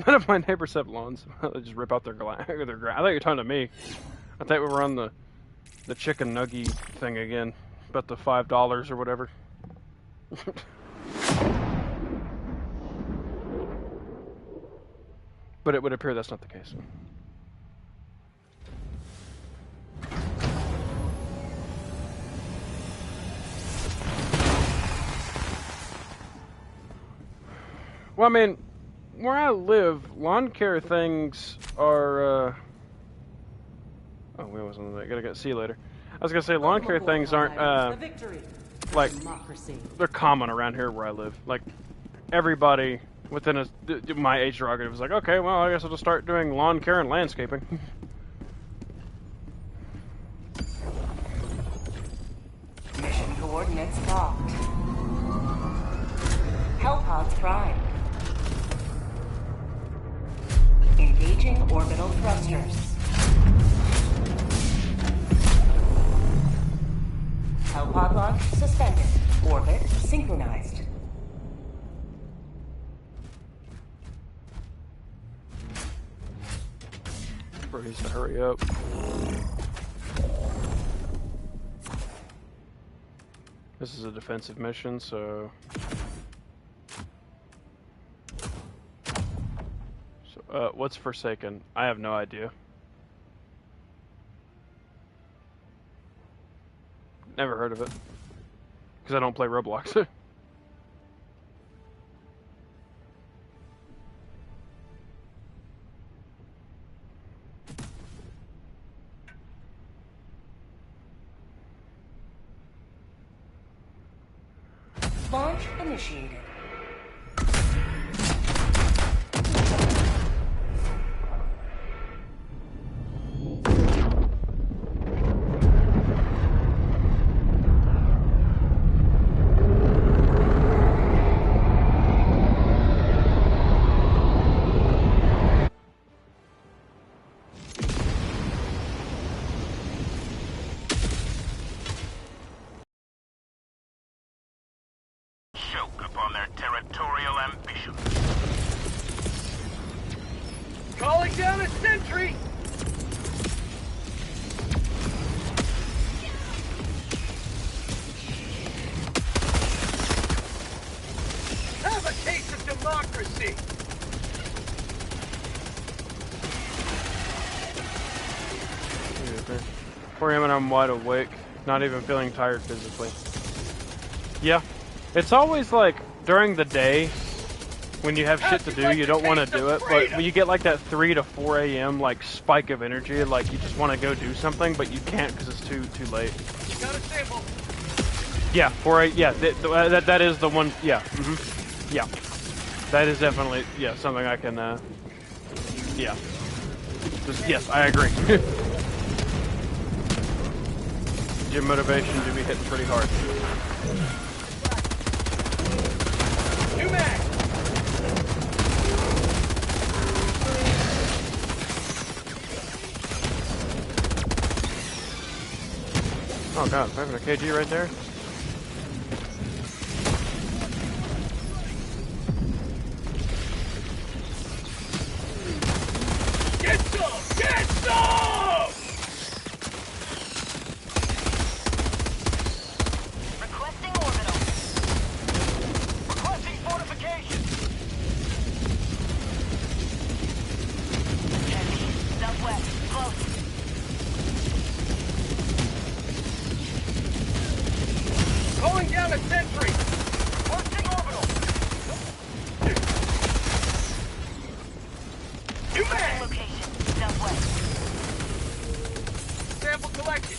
None of my neighbors have lawns. They just rip out their grass. I thought you were talking to me. I thought we were on the chicken nugget thing again. About the $5 or whatever. But it would appear that's not the case. Well, I mean, where I live, lawn care things are, oh, we almost on that. Gotta see you later. I was gonna say, lawn care things aren't, like, they're common around here where I live. Like, everybody within my age prerogative is like, okay, well, I guess I'll just start doing lawn care and landscaping. Mission coordinates locked. Hellpods prime. Engaging orbital thrusters. Hellpod launch suspended. Orbit synchronized. Bro needs to hurry up. This is a defensive mission, so... what's Forsaken? I have no idea. Never heard of it. Because I don't play Roblox. Launch initiated. Choke upon their territorial ambitions. Calling down a sentry! Have a taste of democracy! For him and I'm wide awake. Not even feeling tired physically. Yeah. It's always like during the day when you have shit to do, you don't want to do it, but when you get like that 3 to 4 a.m. like spike of energy, like you just want to go do something, but you can't because it's too late. You got a sample. Yeah, 4 8. Yeah, that is the one. Yeah, yeah, that is definitely something I can. Yeah, yes, I agree. Gym motivation do be hitting pretty hard. New mag. Oh god, having a KG right there. Get some! Get some! Requesting orbital. Requesting fortification. Heavy. Southwest. Close. Calling down a sentry. Requesting orbital. New mag. Location. Southwest. Sample collected.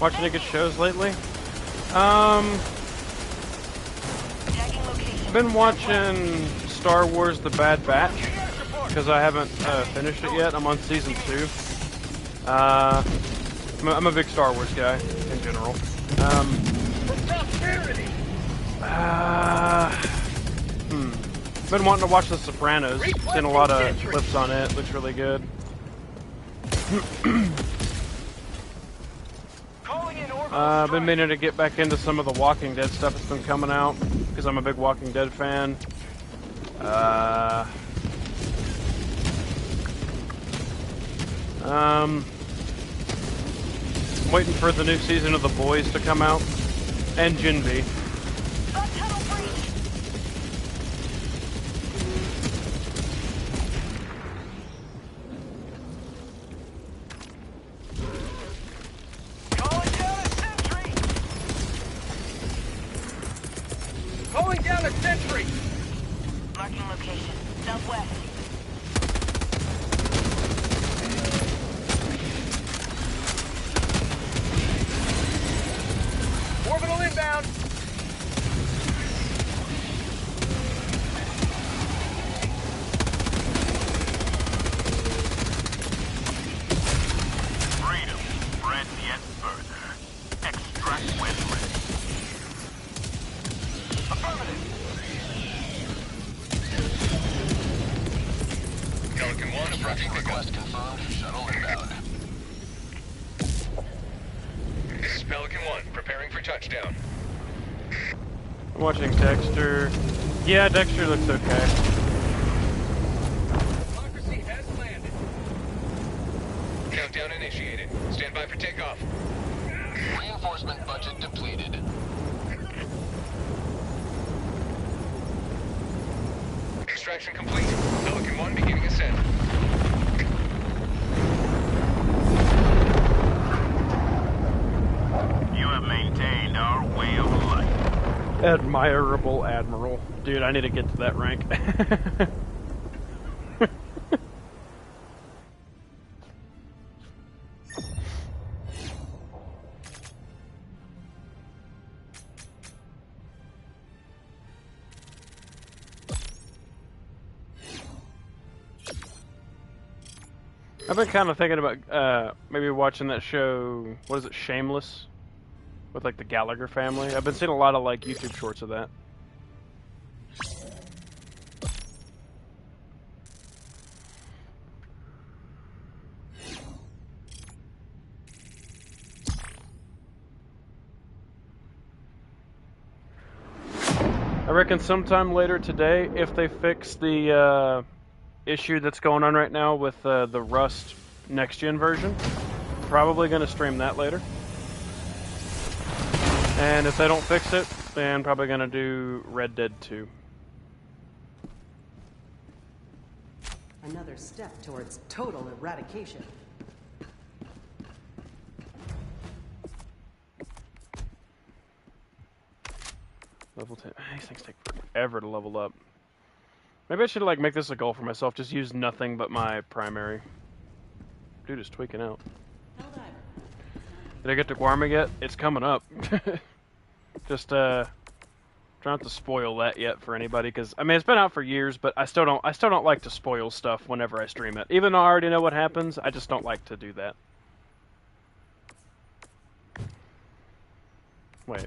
Watching any good shows lately? Tagging location. Been watching Star Wars: The Bad Batch because I haven't finished it yet. I'm on season 2. I'm a big Star Wars guy in general. For prosperity. Been wanting to watch The Sopranos. Seen a lot of clips on it. Looks really good. Calling in orbital. Been meaning to get back into some of the Walking Dead stuff that's been coming out because I'm a big Walking Dead fan. Waiting for the new season of The Boys to come out, and Gen V. Tunnel breach. Calling down a sentry. Calling down a sentry. Marking location. Southwest. Orbital inbound. Freedom spreads yet further. Extract when ready. Affirmative. Pelican 1 approaching request confirmed. Shuttle inbound. This is Pelican 1, preparing for touchdown. I'm watching Dexter. Yeah, Dexter looks okay. Democracy has landed. Countdown initiated. Stand by for takeoff. Reinforcement budget depleted. Extraction complete. Pelican 1 beginning ascent. You have maintained our way of life. Admirable Admiral. Dude, I need to get to that rank. I've been kind of thinking about maybe watching that show, what is it, Shameless? With like the Gallagher family. I've been seeing a lot of like YouTube shorts of that. I reckon sometime later today, if they fix the issue that's going on right now with the Rust next-gen version, probably going to stream that later. And if they don't fix it, Then probably gonna do Red Dead 2. Another step towards total eradication. Level 10. These things take forever to level up. Maybe I should like make this a goal for myself. Just use nothing but my primary. Dude is tweaking out. Did I get to Guarma yet? It's coming up. Just trying not to spoil that yet for anybody, because I mean it's been out for years, but I still don't like to spoil stuff whenever I stream it. Even though I already know what happens, I just don't like to do that. Wait.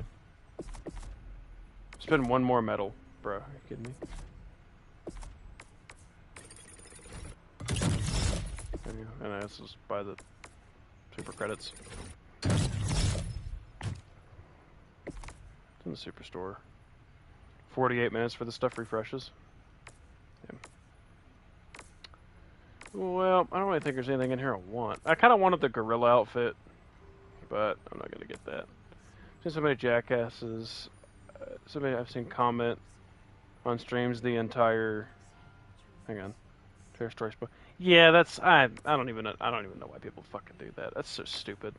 Spend one more medal, bro. Are you kidding me? I know, this is by the super credits. It's in the superstore. 48 minutes for the stuff refreshes. Yeah. Well, I don't really think there's anything in here I want. I kind of wanted the gorilla outfit, but I'm not going to get that. I've seen so many jackasses. Somebody I've seen comment on streams the entire. Hang on. Fair story. Yeah, that's I don't even know why people fucking do that. That's so stupid.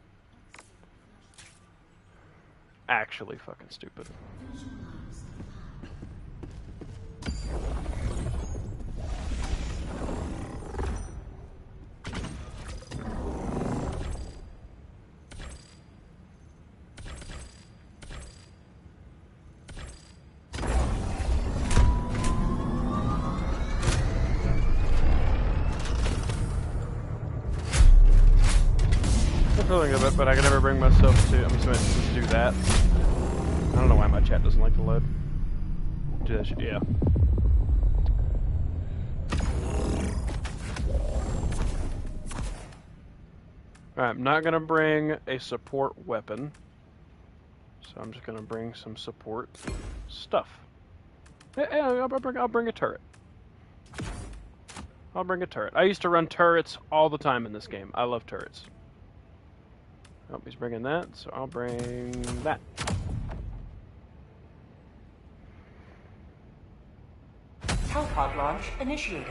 Actually fucking stupid. Feeling of it, but I can never bring myself to. I'm just to do that. I don't know why my chat doesn't like to load. Do that shit, yeah. Alright, I'm not gonna bring a support weapon, so I'm just gonna bring some support stuff. Yeah, I'll bring a turret. I'll bring a turret. I used to run turrets all the time in this game. I love turrets. Oh, he's bringing that, so I'll bring that. Hellpod launch initiated.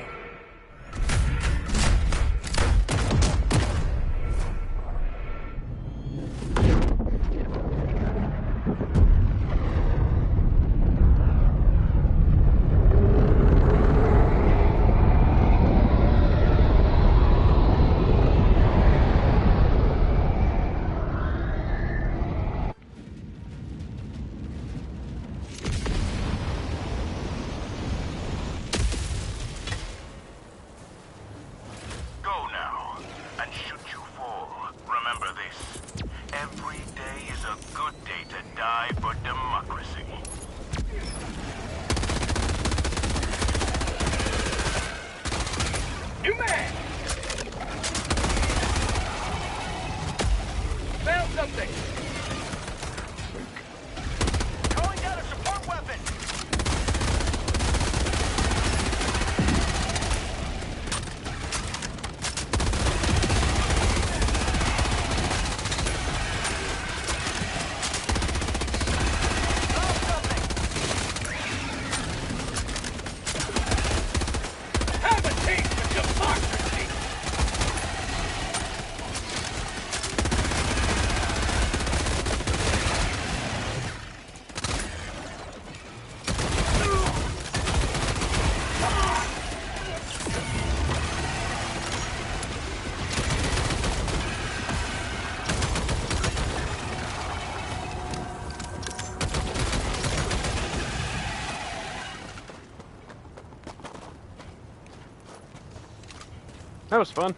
That was fun.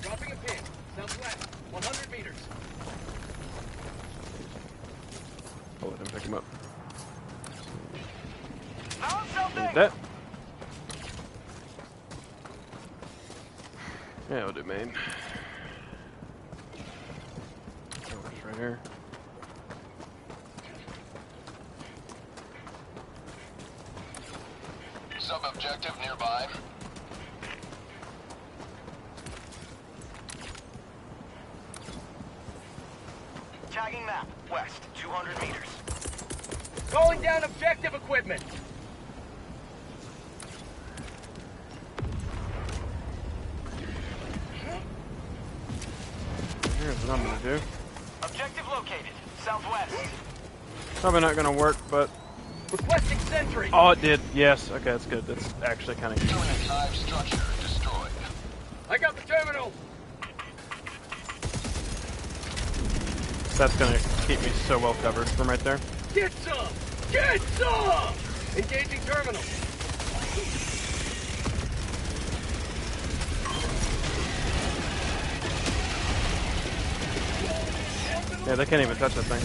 Dropping a pin. Southwest. 100 meters. I'll let him pick him up. Found something! Need that. Yeah, we'll do main. Oh, it's right here. Sub-objective nearby. Tagging map. West. 200 meters. Calling down objective equipment. Here's what I'm gonna do. Objective located. Southwest. Probably not gonna work, but Requesting sentry. oh, it did. Yes. Okay, that's good. That's actually kind of good. Unit hive structure destroyed. I got the terminal. That's gonna keep me so well covered from right there. Get some! Get some! Engaging terminal. Yeah, they can't even touch that thing.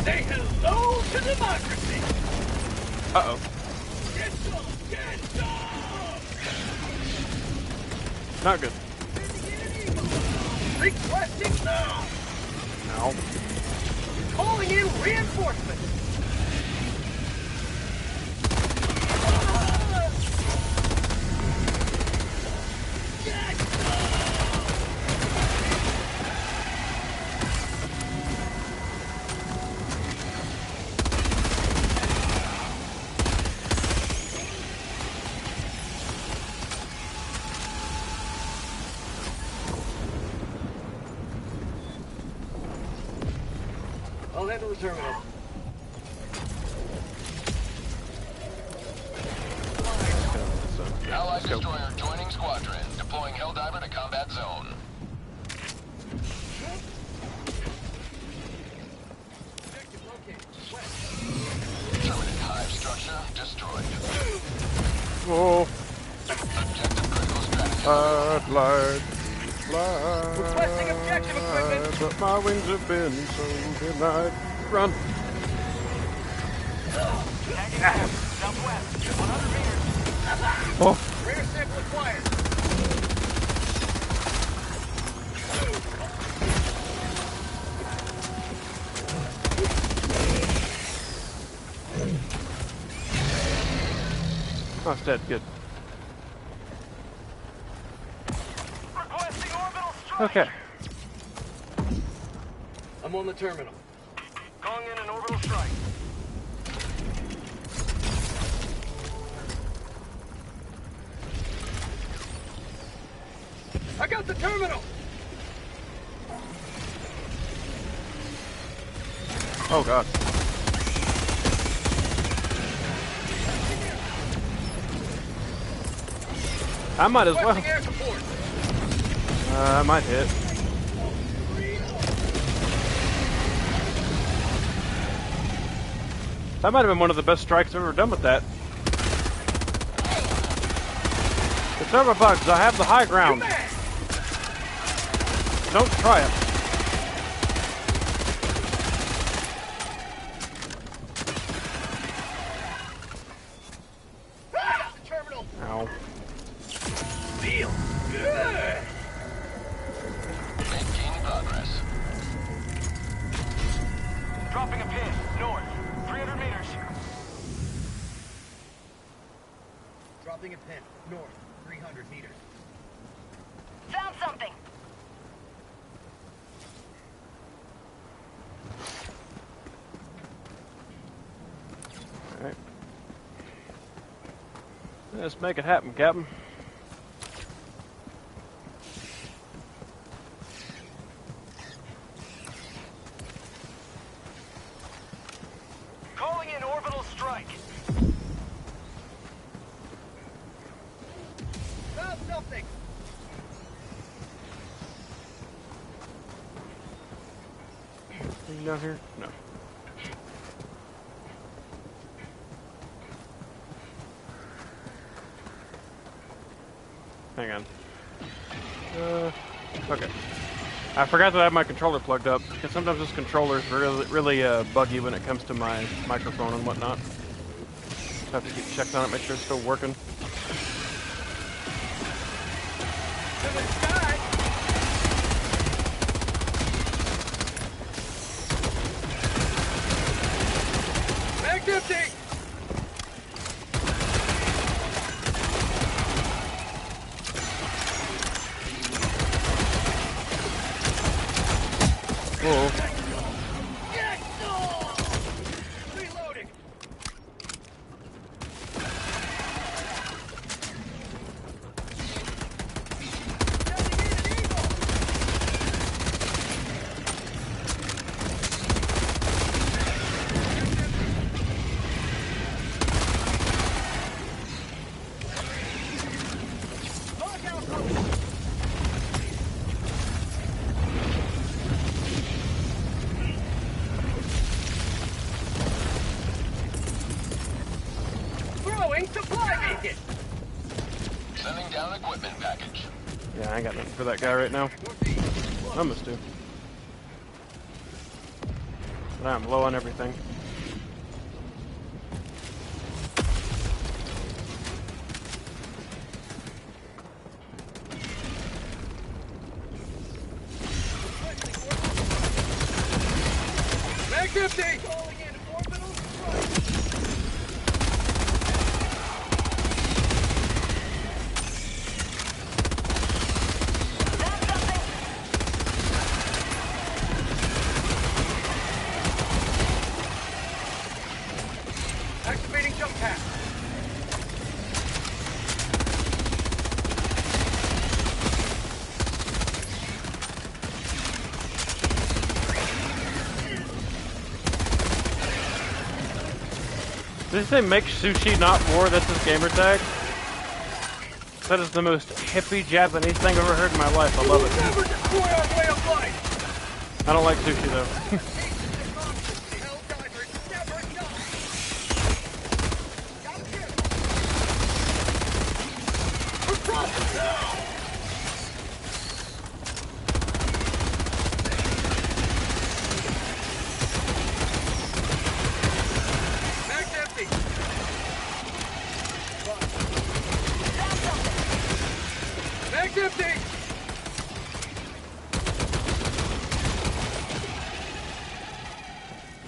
Say hello to democracy! Uh-oh. Get some! Get some! Not good. Requesting now! Ow. Calling in reinforcements! Get I'll handle the terminal. Allied destroyer joining squadron. Deploying Helldiver to combat zone. Objective located. West. Terminate hive structure destroyed. Whoa. Objective critical strategy. I'd like to fly. Requesting objective equipment. But my wings have been so denied. Run. Southwest. 100 meters. Oh. Rear sample acquired. Oh, it's dead. Good. Requesting orbital strike. Okay. I'm on the terminal. Calling in an orbital strike. I got the terminal! Oh, God. I might as well. Requesting air support. I might hit. That might have been one of the best strikes I've ever done with that. The turbo bugs, I have the high ground. Don't try it. Terminal. Ow. Feel good. Making progress. Dropping a pin. North. 300 meters. Dropping a pin. North. 300 meters. Found something. Alright. Let's make it happen, Captain. Calling in orbital strike. Found something. Anything down here? No. Hang on. Okay. I forgot that I have my controller plugged up, because sometimes this controller is really buggy when it comes to my microphone and whatnot. So I have to keep checking on it, make sure it's still working. To the sky. Mag's empty. Whoa. Deploying supply beacon. Sending down equipment package. Yeah, I ain't got nothing for that guy right now. I almost do. But I'm low on everything. Mag's empty. Calling in orbital strike. Activating jump pad. Did he say make sushi not war? That's his gamer tag? That is the most hippie Japanese thing I've ever heard in my life. I love it. Never destroy our way of life. I don't like sushi though. Helldivers never die. Across now. Mag's empty. Mag's empty.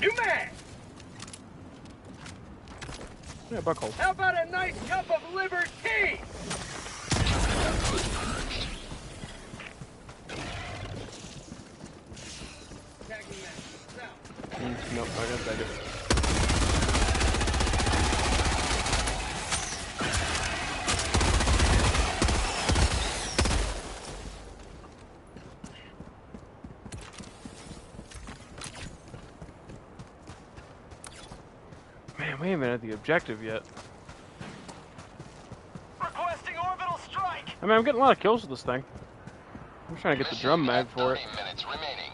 New mag. Yeah, buckle. How about a nice cup of liver tea? Tagging that. South. Nope, I gotta take it. Man, we ain't even at the objective yet. Requesting orbital strike. I mean, I'm getting a lot of kills with this thing. I'm just trying to get the drum mag for it. 30 minutes remaining.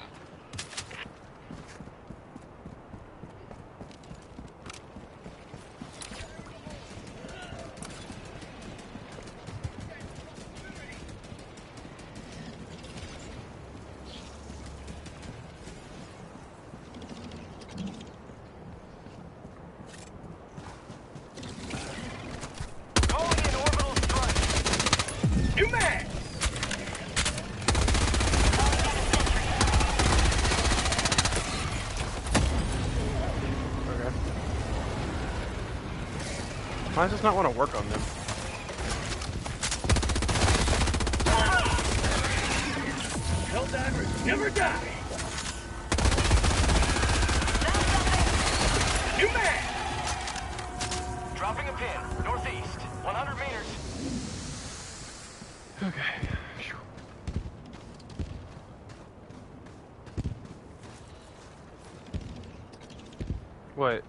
Calling in orbital strike. New mag. Okay. Why does this not want to work on them? Helldivers never die. New mag. Dropping a pin. Northeast. 100 meters. Okay. What?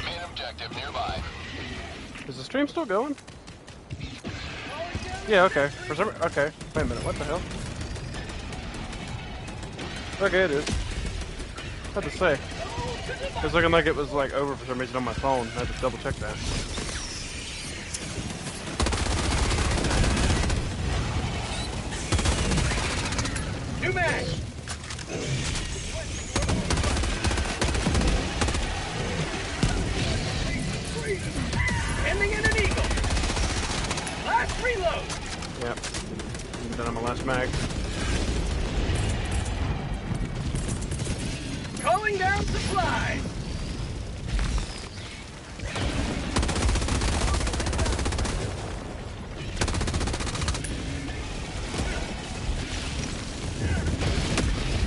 Main objective nearby. Is the stream still going? Yeah, okay. For some okay. Wait a minute, what the hell? Okay, it is. I had to say. It's looking like it was like over for some reason on my phone. I had to double check that. New mag. Ending in an eagle. Last reload. Yep. I'm done on my last mag. Calling down supplies.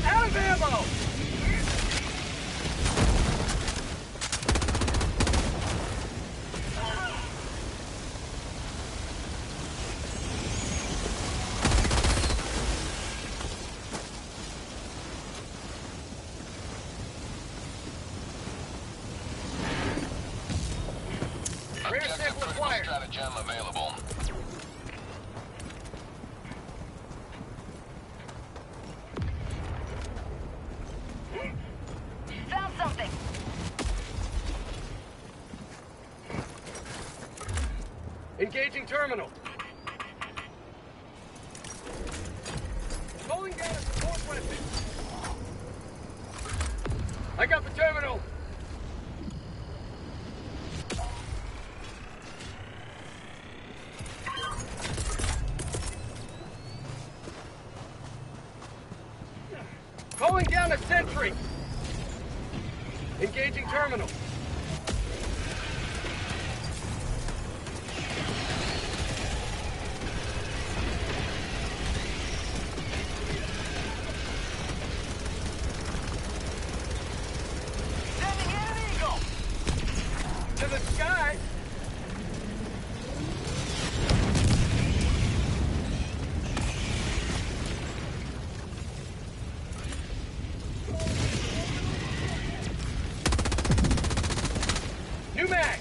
Out of ammo. Rear Objective stick critical required. stratagem available. Found something. Engaging terminal. Calling down a support weapon. I got the terminal. Calling down a sentry. Engaging terminal. Sending in an eagle. To the sky. New mag.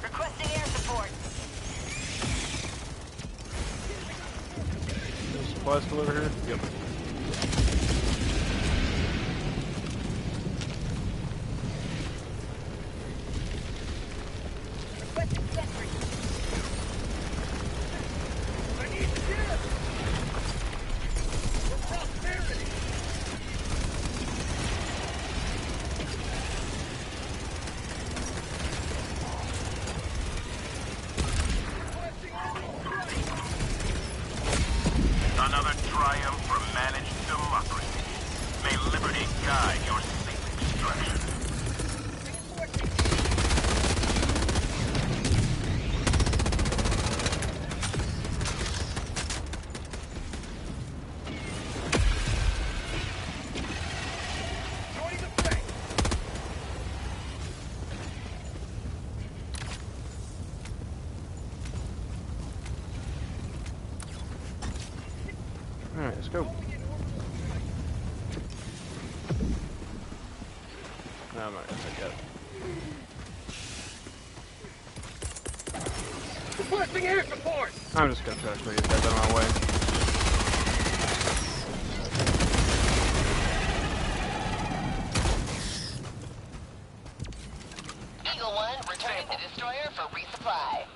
Requesting air support. Supplies still over here? Yep. Requesting sentry. I need ship. For prosperity. Another triumph for managed democracy. May liberty guide your safe extraction. Joining the fray. Alright, let's go. No, I'm not gonna take that. Requesting air support. I'm just gonna try to get that out of my way. Eagle 1, returning to destroyer for resupply.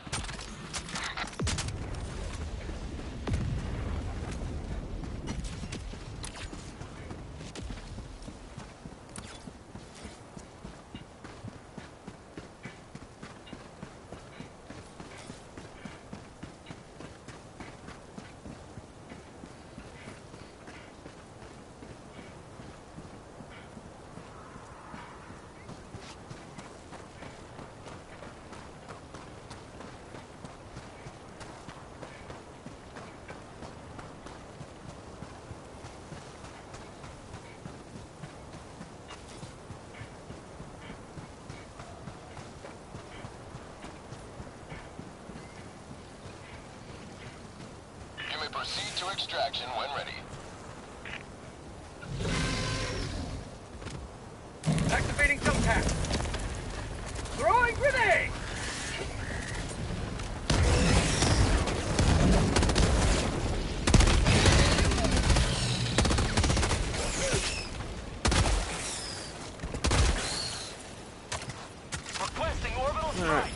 You may proceed to extraction when ready. Activating jump pack. Throwing grenade. Requesting orbital strike. Alright.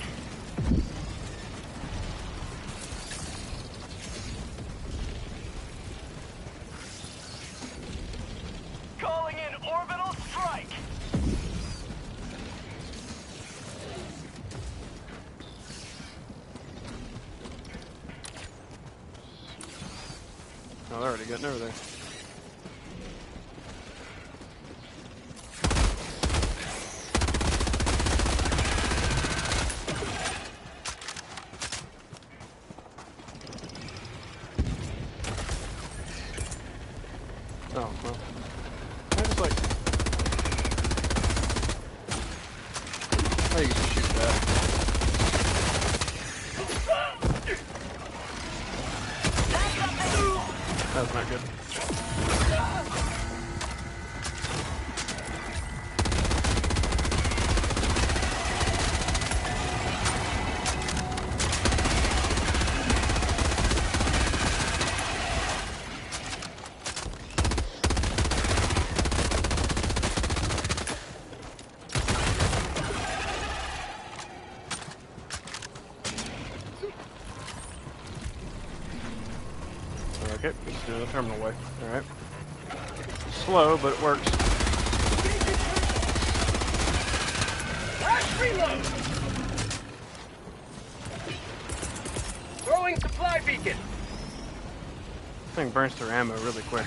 Calling in orbital strike. Oh, they're already getting over there. not good. Okay, let's do the terminal way. Alright. Slow, but it works. Last reload! Throwing supply beacon! This thing burns through ammo really quick.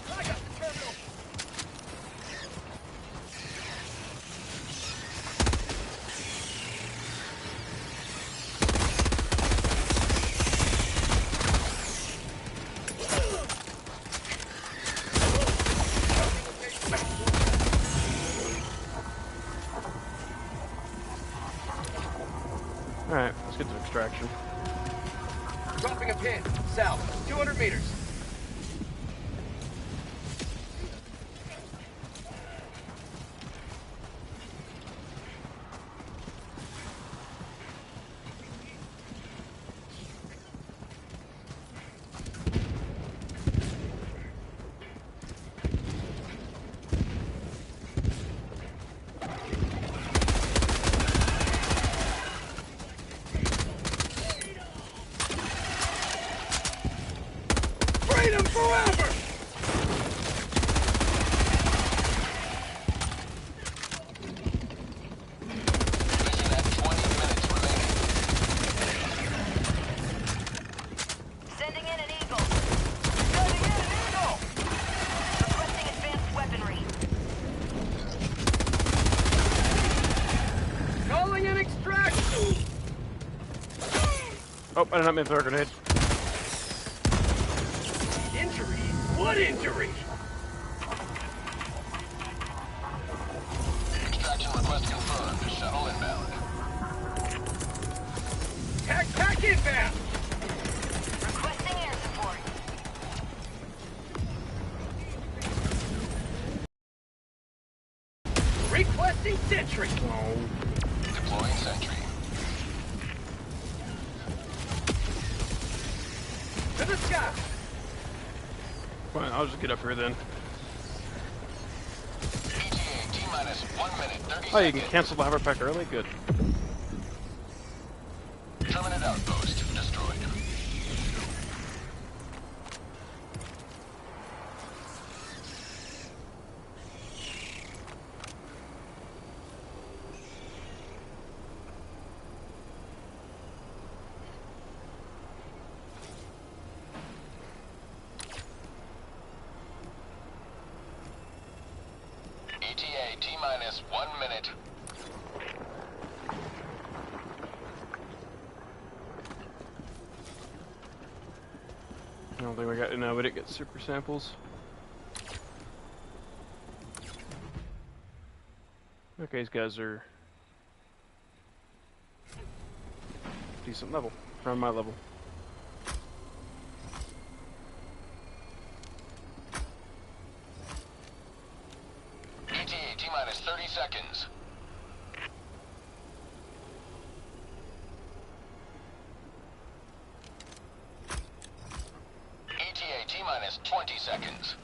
I got the terminal! Alright, let's get to extraction. Dropping a pin. South, 200 meters. Freedom forever! Mission at 20 minutes remaining. Sending in an eagle. Sending in an eagle! Requesting advanced weaponry. Calling an extraction! Oh, I did not mean to throw a grenade. Injury? What injury? Extraction request confirmed. Shuttle inbound. Pack inbound! Requesting air support. Requesting sentry! Deploying sentry. To the sky! Fine, I'll just get up here then. ETA T-minus 1 minute 30 Oh, you can seconds. cancel the hover pack early? Good. Terminate outpost destroyed. ETA T-minus 1 minute. I don't think we got nobody get super samples. Okay, these guys are decent level, around my level. ETA T-minus 30 seconds. ETA T-minus 20 seconds.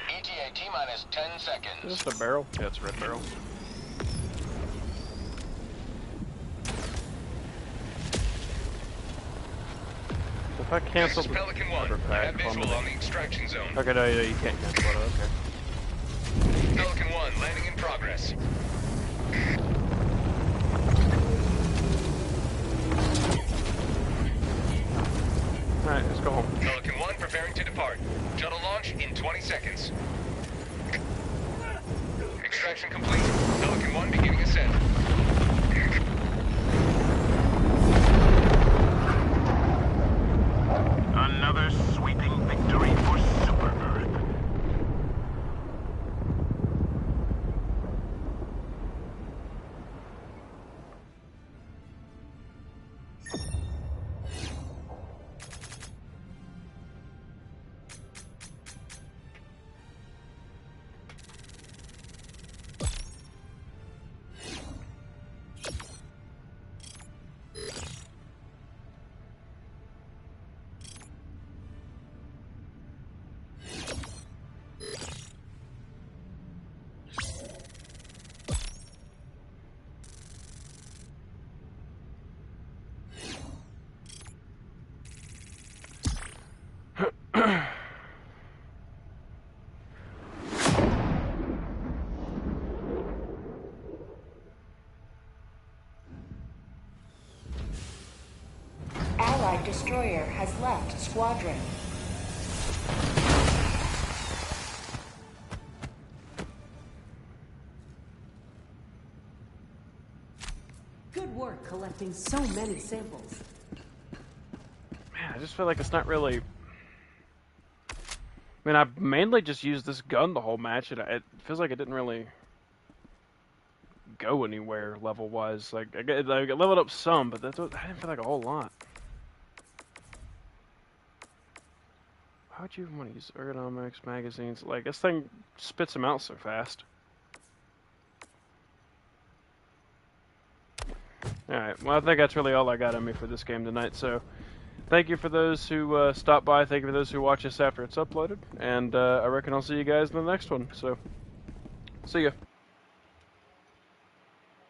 ETA T-minus 10 Is seconds. this a barrel? Yeah, it's a red barrel. If I cancel This is the Pelican 1. hover I pack, have visual I'm on the extraction zone. okay, no, you can't cancel it. Okay. Pelican 1 landing in progress. Alright, let's go home. Pelican 1 preparing to depart. Shuttle launch in 20 seconds. Extraction complete. Pelican 1 beginning ascent. Another sweeping victory. Allied destroyer has left squadron. Good work collecting so many samples. Man, I just feel like it's not really... I mean, I mainly just used this gun the whole match, and it feels like it didn't really go anywhere level-wise. Like, I leveled up some, but I didn't feel like a whole lot. Why would you even want to use ergonomics, magazines? Like, this thing spits them out so fast. Alright, well, I think that's really all I got on me for this game tonight, so thank you for those who stopped by, thank you for those who watch this after it's uploaded, and I reckon I'll see you guys in the next one, so see ya.